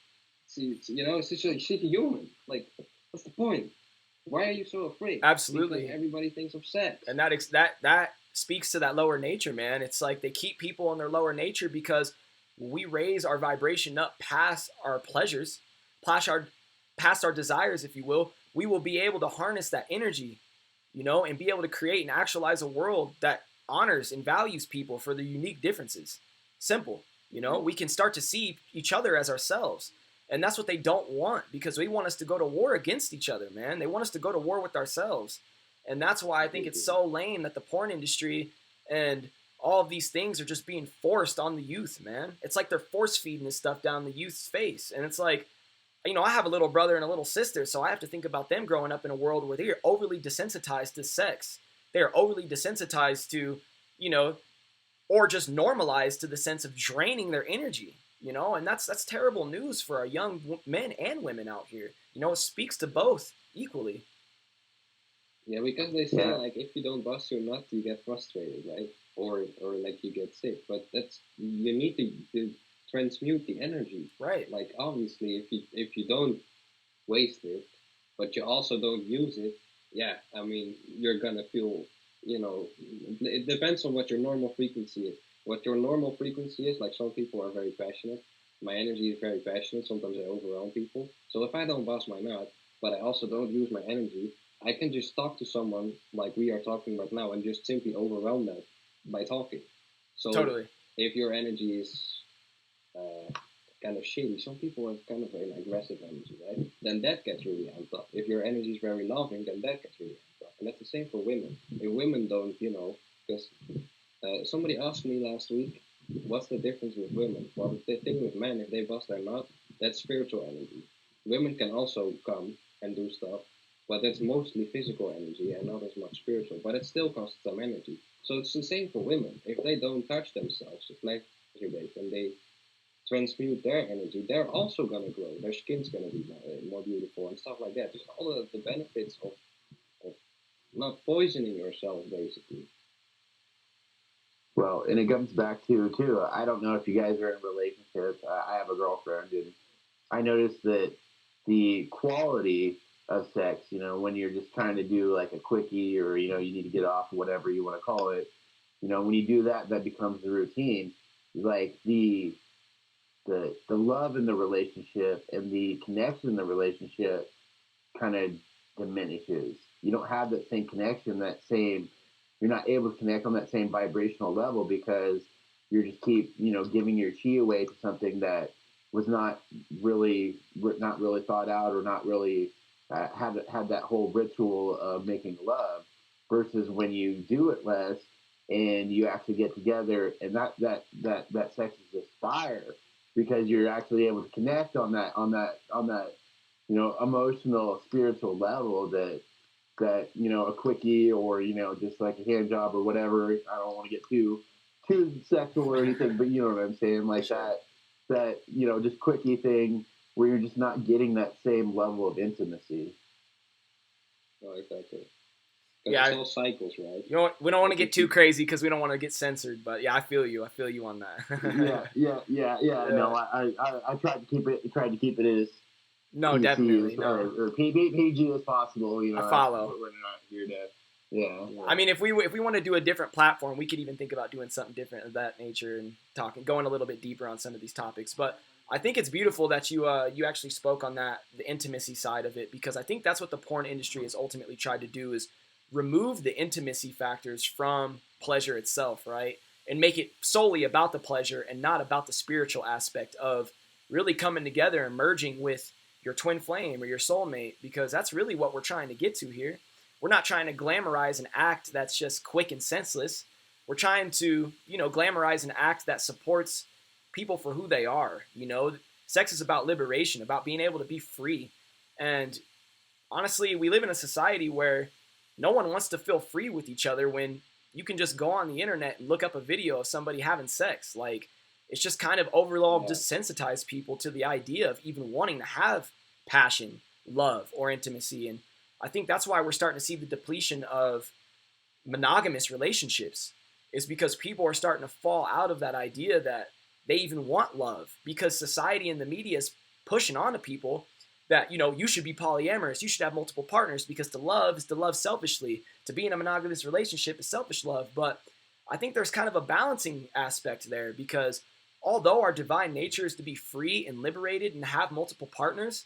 She's a human. Like, what's the point? Why are you so afraid? Absolutely. Because everybody thinks of sex. And that speaks to that lower nature, man. It's like they keep people in their lower nature because we raise our vibration up past our pleasures, past our desires, if you will. We will be able to harness that energy, and be able to create and actualize a world that honors and values people for their unique differences. Simple. We can start to see each other as ourselves. And that's what they don't want, because they want us to go to war against each other, man. They want us to go to war with ourselves. And that's why I think it's so lame that the porn industry and all of these things are just being forced on the youth, man. It's like they're force feeding this stuff down the youth's face. And it's like, I have a little brother and a little sister, so I have to think about them growing up in a world where they're overly desensitized to sex. They're overly desensitized to, or just normalized to the sense of draining their energy. And that's terrible news for our young men and women out here. It speaks to both equally. Yeah, because they say like if you don't bust your nut, you get frustrated, right? Or like you get sick. But you need to transmute the energy, right? Like obviously, if you don't waste it, but you also don't use it, yeah, I mean you're gonna feel, it depends on what your normal frequency is. What your normal frequency is, like some people are very passionate. My energy is very passionate. Sometimes I overwhelm people. So if I don't bust my nut, but I also don't use my energy, I can just talk to someone like we are talking right now and just simply overwhelm them by talking. So totally. If your energy is kind of shitty, some people have kind of an aggressive energy, right? Then that gets really amped up. If your energy is very loving, then that gets really amped up. And that's the same for women. If women don't, because somebody asked me last week, what's the difference with women? Well, the thing with men, if they bust their nut, that's spiritual energy. Women can also come and do stuff, but that's mostly physical energy and not as much spiritual. But it still costs some energy. So it's the same for women. If they don't touch themselves, if they masturbate and they transmute their energy, they're also going to grow. Their skin's going to be more beautiful and stuff like that. Just all of the benefits of not poisoning yourself, basically. Well, and it comes back to, I don't know if you guys are in relationships. I have a girlfriend, and I noticed that the quality of sex, when you're just trying to do like a quickie or, you need to get off, whatever you want to call it, when you do that, that becomes the routine. Like the love in the relationship and the connection in the relationship kind of diminishes. You don't have that same connection, you're not able to connect on that same vibrational level because you just keep, giving your chi away to something that was not really thought out or not really had that whole ritual of making love, versus when you do it less and you actually get together and that sex is just fire because you're actually able to connect on that emotional, spiritual level that a quickie or just like a hand job or whatever. I don't want to get too sexual or anything, but you know what I'm saying, like that just quickie thing where you're just not getting that same level of intimacy. Oh, exactly. Yeah, it's all cycles, right? You know, we don't want to get too crazy because we don't want to get censored. But yeah, I feel you. I feel you on that. Yeah. No, I tried to keep it as no, PC definitely or PG as possible. You know, I follow. We're not here to. Yeah. I mean, if we want to do a different platform, we could even think about doing something different of that nature and going a little bit deeper on some of these topics. But I think it's beautiful that you actually spoke on that, the intimacy side of it, because I think that's what the porn industry has ultimately tried to do is remove the intimacy factors from pleasure itself, right? And make it solely about the pleasure and not about the spiritual aspect of really coming together and merging with your twin flame or your soulmate, because that's really what we're trying to get to here. We're not trying to glamorize an act that's just quick and senseless. We're trying to, glamorize an act that supports people for who they are. Sex is about liberation, about being able to be free. And honestly, we live in a society where no one wants to feel free with each other when you can just go on the internet and look up a video of somebody having sex. Like, it's just kind of overall desensitized people to the idea of even wanting to have passion, love, or intimacy. And I think that's why we're starting to see the depletion of monogamous relationships, is because people are starting to fall out of that idea that they even want love, because society and the media is pushing on to people that, you should be polyamorous, you should have multiple partners, because to love is to love selfishly. To be in a monogamous relationship is selfish love. But I think there's kind of a balancing aspect there, because although our divine nature is to be free and liberated and have multiple partners,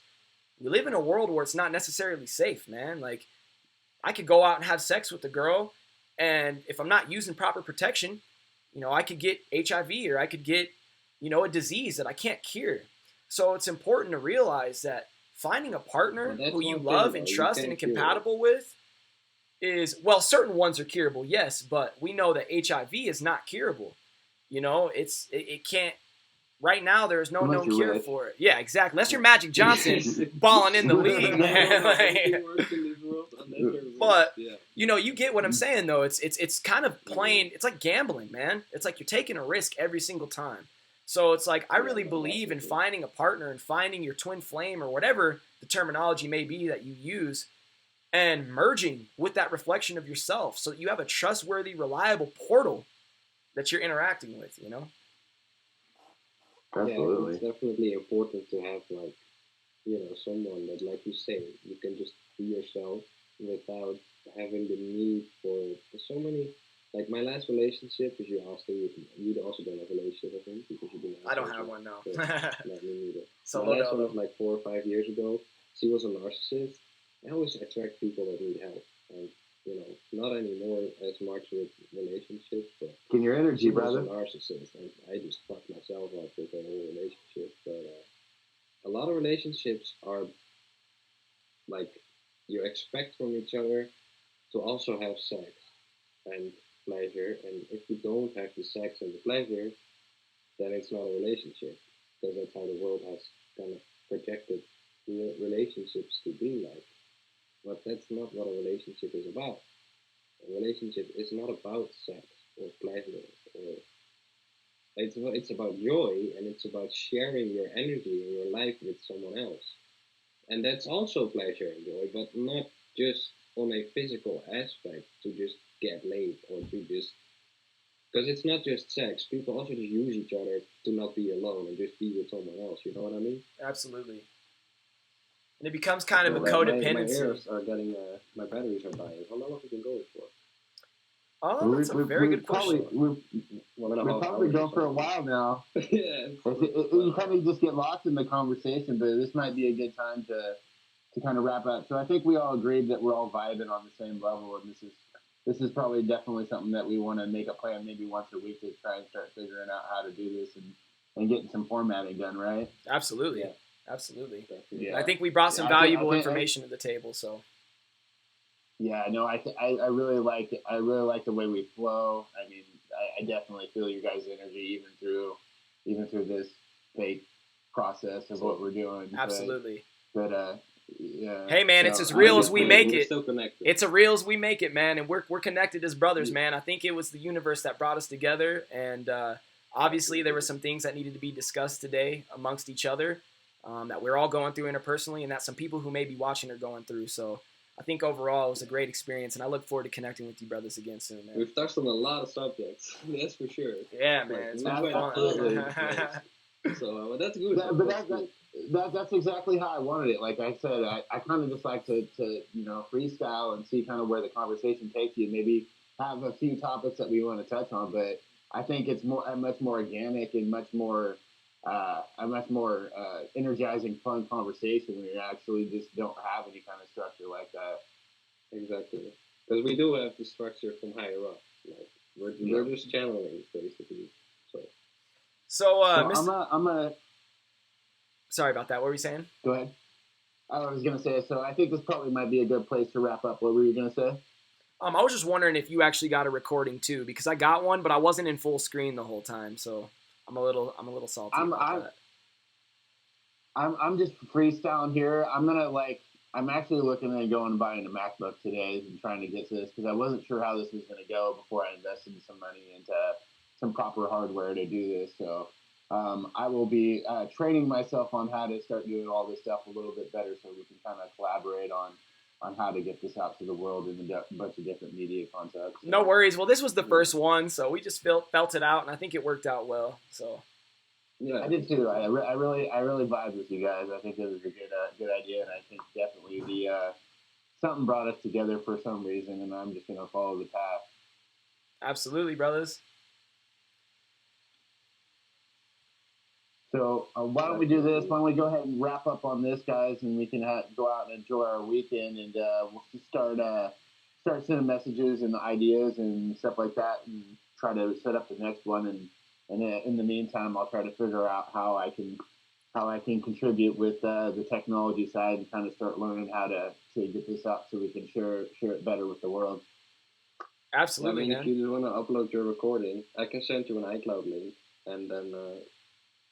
we live in a world where it's not necessarily safe, man. Like, I could go out and have sex with a girl, and if I'm not using proper protection, I could get HIV, or I could get, a disease that I can't cure. So it's important to realize that finding a partner who you love and trust and compatible with is, well, certain ones are curable, yes, but we know that HIV is not curable. It can't. Right now, there is no known cure for it. Yeah, exactly. Unless you're Magic Johnson balling in the league, man. But you get what I'm saying, though. It's kind of plain. It's like gambling, man. It's like you're taking a risk every single time. So it's like, I really believe in finding a partner and finding your twin flame, or whatever the terminology may be that you use, and merging with that reflection of yourself so that you have a trustworthy, reliable portal that you're interacting with, Absolutely. Yeah, it's definitely important to have, someone that, like you say, you can just be yourself without having the need for so many. Like, my last relationship, as you asked me, you also don't have a relationship, I think, because you've been. I don't have one, no. Not me neither. So my last one was like 4 or 5 years ago. She was a narcissist. I always attract people that need help, and not anymore as much with relationships. But in your energy, brother. A narcissist, and I just fucked myself up with the whole relationship. But a lot of relationships are like, you expect from each other to also have sex and pleasure, and if you don't have the sex and the pleasure, then it's not a relationship, because that's how the world has kind of projected relationships to be like. But that's not what a relationship is about. A relationship is not about sex or pleasure, or it's about joy, and it's about sharing your energy and your life with someone else. And that's also pleasure and joy, but not just on a physical aspect, to just get laid, or to just, because it's not just sex. People also just use each other to not be alone and just be with someone else. You know what I mean? Absolutely. And it becomes kind of a codependency. My ears are getting, my batteries are dying. How long have we been going for? Oh, that's a very good question. We've probably gone for a while now. Yeah. You kind of just get lost in the conversation, but this might be a good time to kind of wrap up. So I think we all agreed that we're all vibing on the same level, and this is probably definitely something that we want to make a plan maybe once a week to try and start figuring out how to do this and getting some formatting done, right? Absolutely. Yeah. Absolutely. Yeah. I think we brought some valuable information to the table, so. Yeah, no, I really like it. I really like the way we flow. I mean, I definitely feel your guys' energy even through this fake process of what we're doing. Absolutely. But yeah. Hey man, it's as real as we make it. Still connected. It's as real as we make it, man, and we're connected as brothers, man. I think it was the universe that brought us together, and obviously there were some things that needed to be discussed today amongst each other, that we're all going through interpersonally, and that some people who may be watching are going through. So I think overall it was a great experience, and I look forward to connecting with you brothers again soon, man. We've touched on a lot of subjects, that's for sure. Yeah, man, it's been fun. So that's good. That's exactly how I wanted it. Like I said, I kind of just like to freestyle and see kind of where the conversation takes you. Maybe have a few topics that we want to touch on, but I think it's much more organic and much more energizing, fun conversation when you actually just don't have any kind of structure like that. Exactly, because we do have the structure from higher up. Like we're just channeling basically. So I'm sorry about that. What were you saying? Go ahead. I was gonna say. So I think this probably might be a good place to wrap up. What were you gonna say? I was just wondering if you actually got a recording too, because I got one, but I wasn't in full screen the whole time, so I'm a little salty about that. I'm just freestyling here. I'm actually looking at going and buying a MacBook today and trying to get to this because I wasn't sure how this was going to go before I invested some money into some proper hardware to do this. So I will be training myself on how to start doing all this stuff a little bit better so we can kind of collaborate on how to get this out to the world in a bunch of different media contexts. So. No worries. Well, this was the first one, so we just felt it out, and I think it worked out well. So. Yeah, I did too. I really vibed with you guys. I think it was a good idea, and I think definitely something brought us together for some reason, and I'm just gonna follow the path. Absolutely, brothers. So why don't we do this? Why don't we go ahead and wrap up on this, guys, and we can go out and enjoy our weekend, and we'll just start sending messages and ideas and stuff like that, and try to set up the next one. And in the meantime, I'll try to figure out how I can contribute with the technology side and kind of start learning how to get this up so we can share it better with the world. Absolutely, man. If you want to upload your recording, I can send you an iCloud link, and then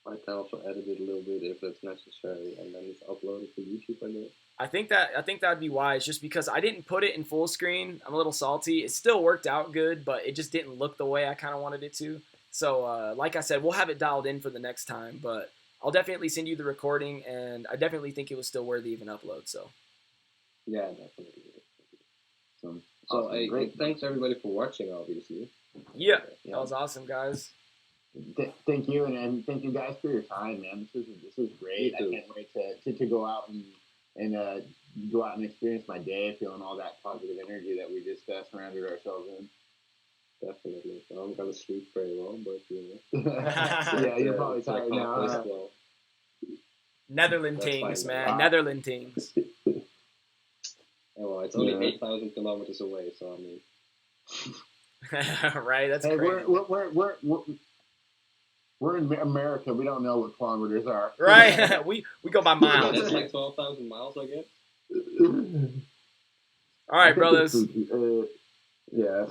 I can also edit it a little bit if it's necessary, and then just upload it to YouTube. I think that'd be wise, just because I didn't put it in full screen. I'm a little salty. It still worked out good, but it just didn't look the way I kind of wanted it to. So, like I said, we'll have it dialed in for the next time, but I'll definitely send you the recording, and I definitely think it was still worthy of an upload. So, yeah, definitely. So awesome. Thanks everybody for watching. Obviously, yeah, that was awesome, guys. Thank you, and thank you guys for your time, man. This is great. I can't wait to go out and go out and experience my day, feeling all that positive energy that we just surrounded ourselves in. Definitely. So I'm gonna sleep very well, but yeah, you're probably tired now. Netherlands things, man. Netherlands things. Well, it's only 8,000 kilometers away, so I mean. Right, that's crazy. We're in America. We don't know what kilometers are. Right, we go by miles. That's like 12,000 miles, I guess. All right, brothers. Yeah.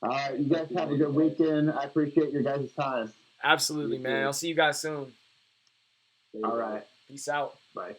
All right, you guys have a good weekend. I appreciate your guys' time. Absolutely, man. I'll see you guys soon. All right. Peace out. Bye.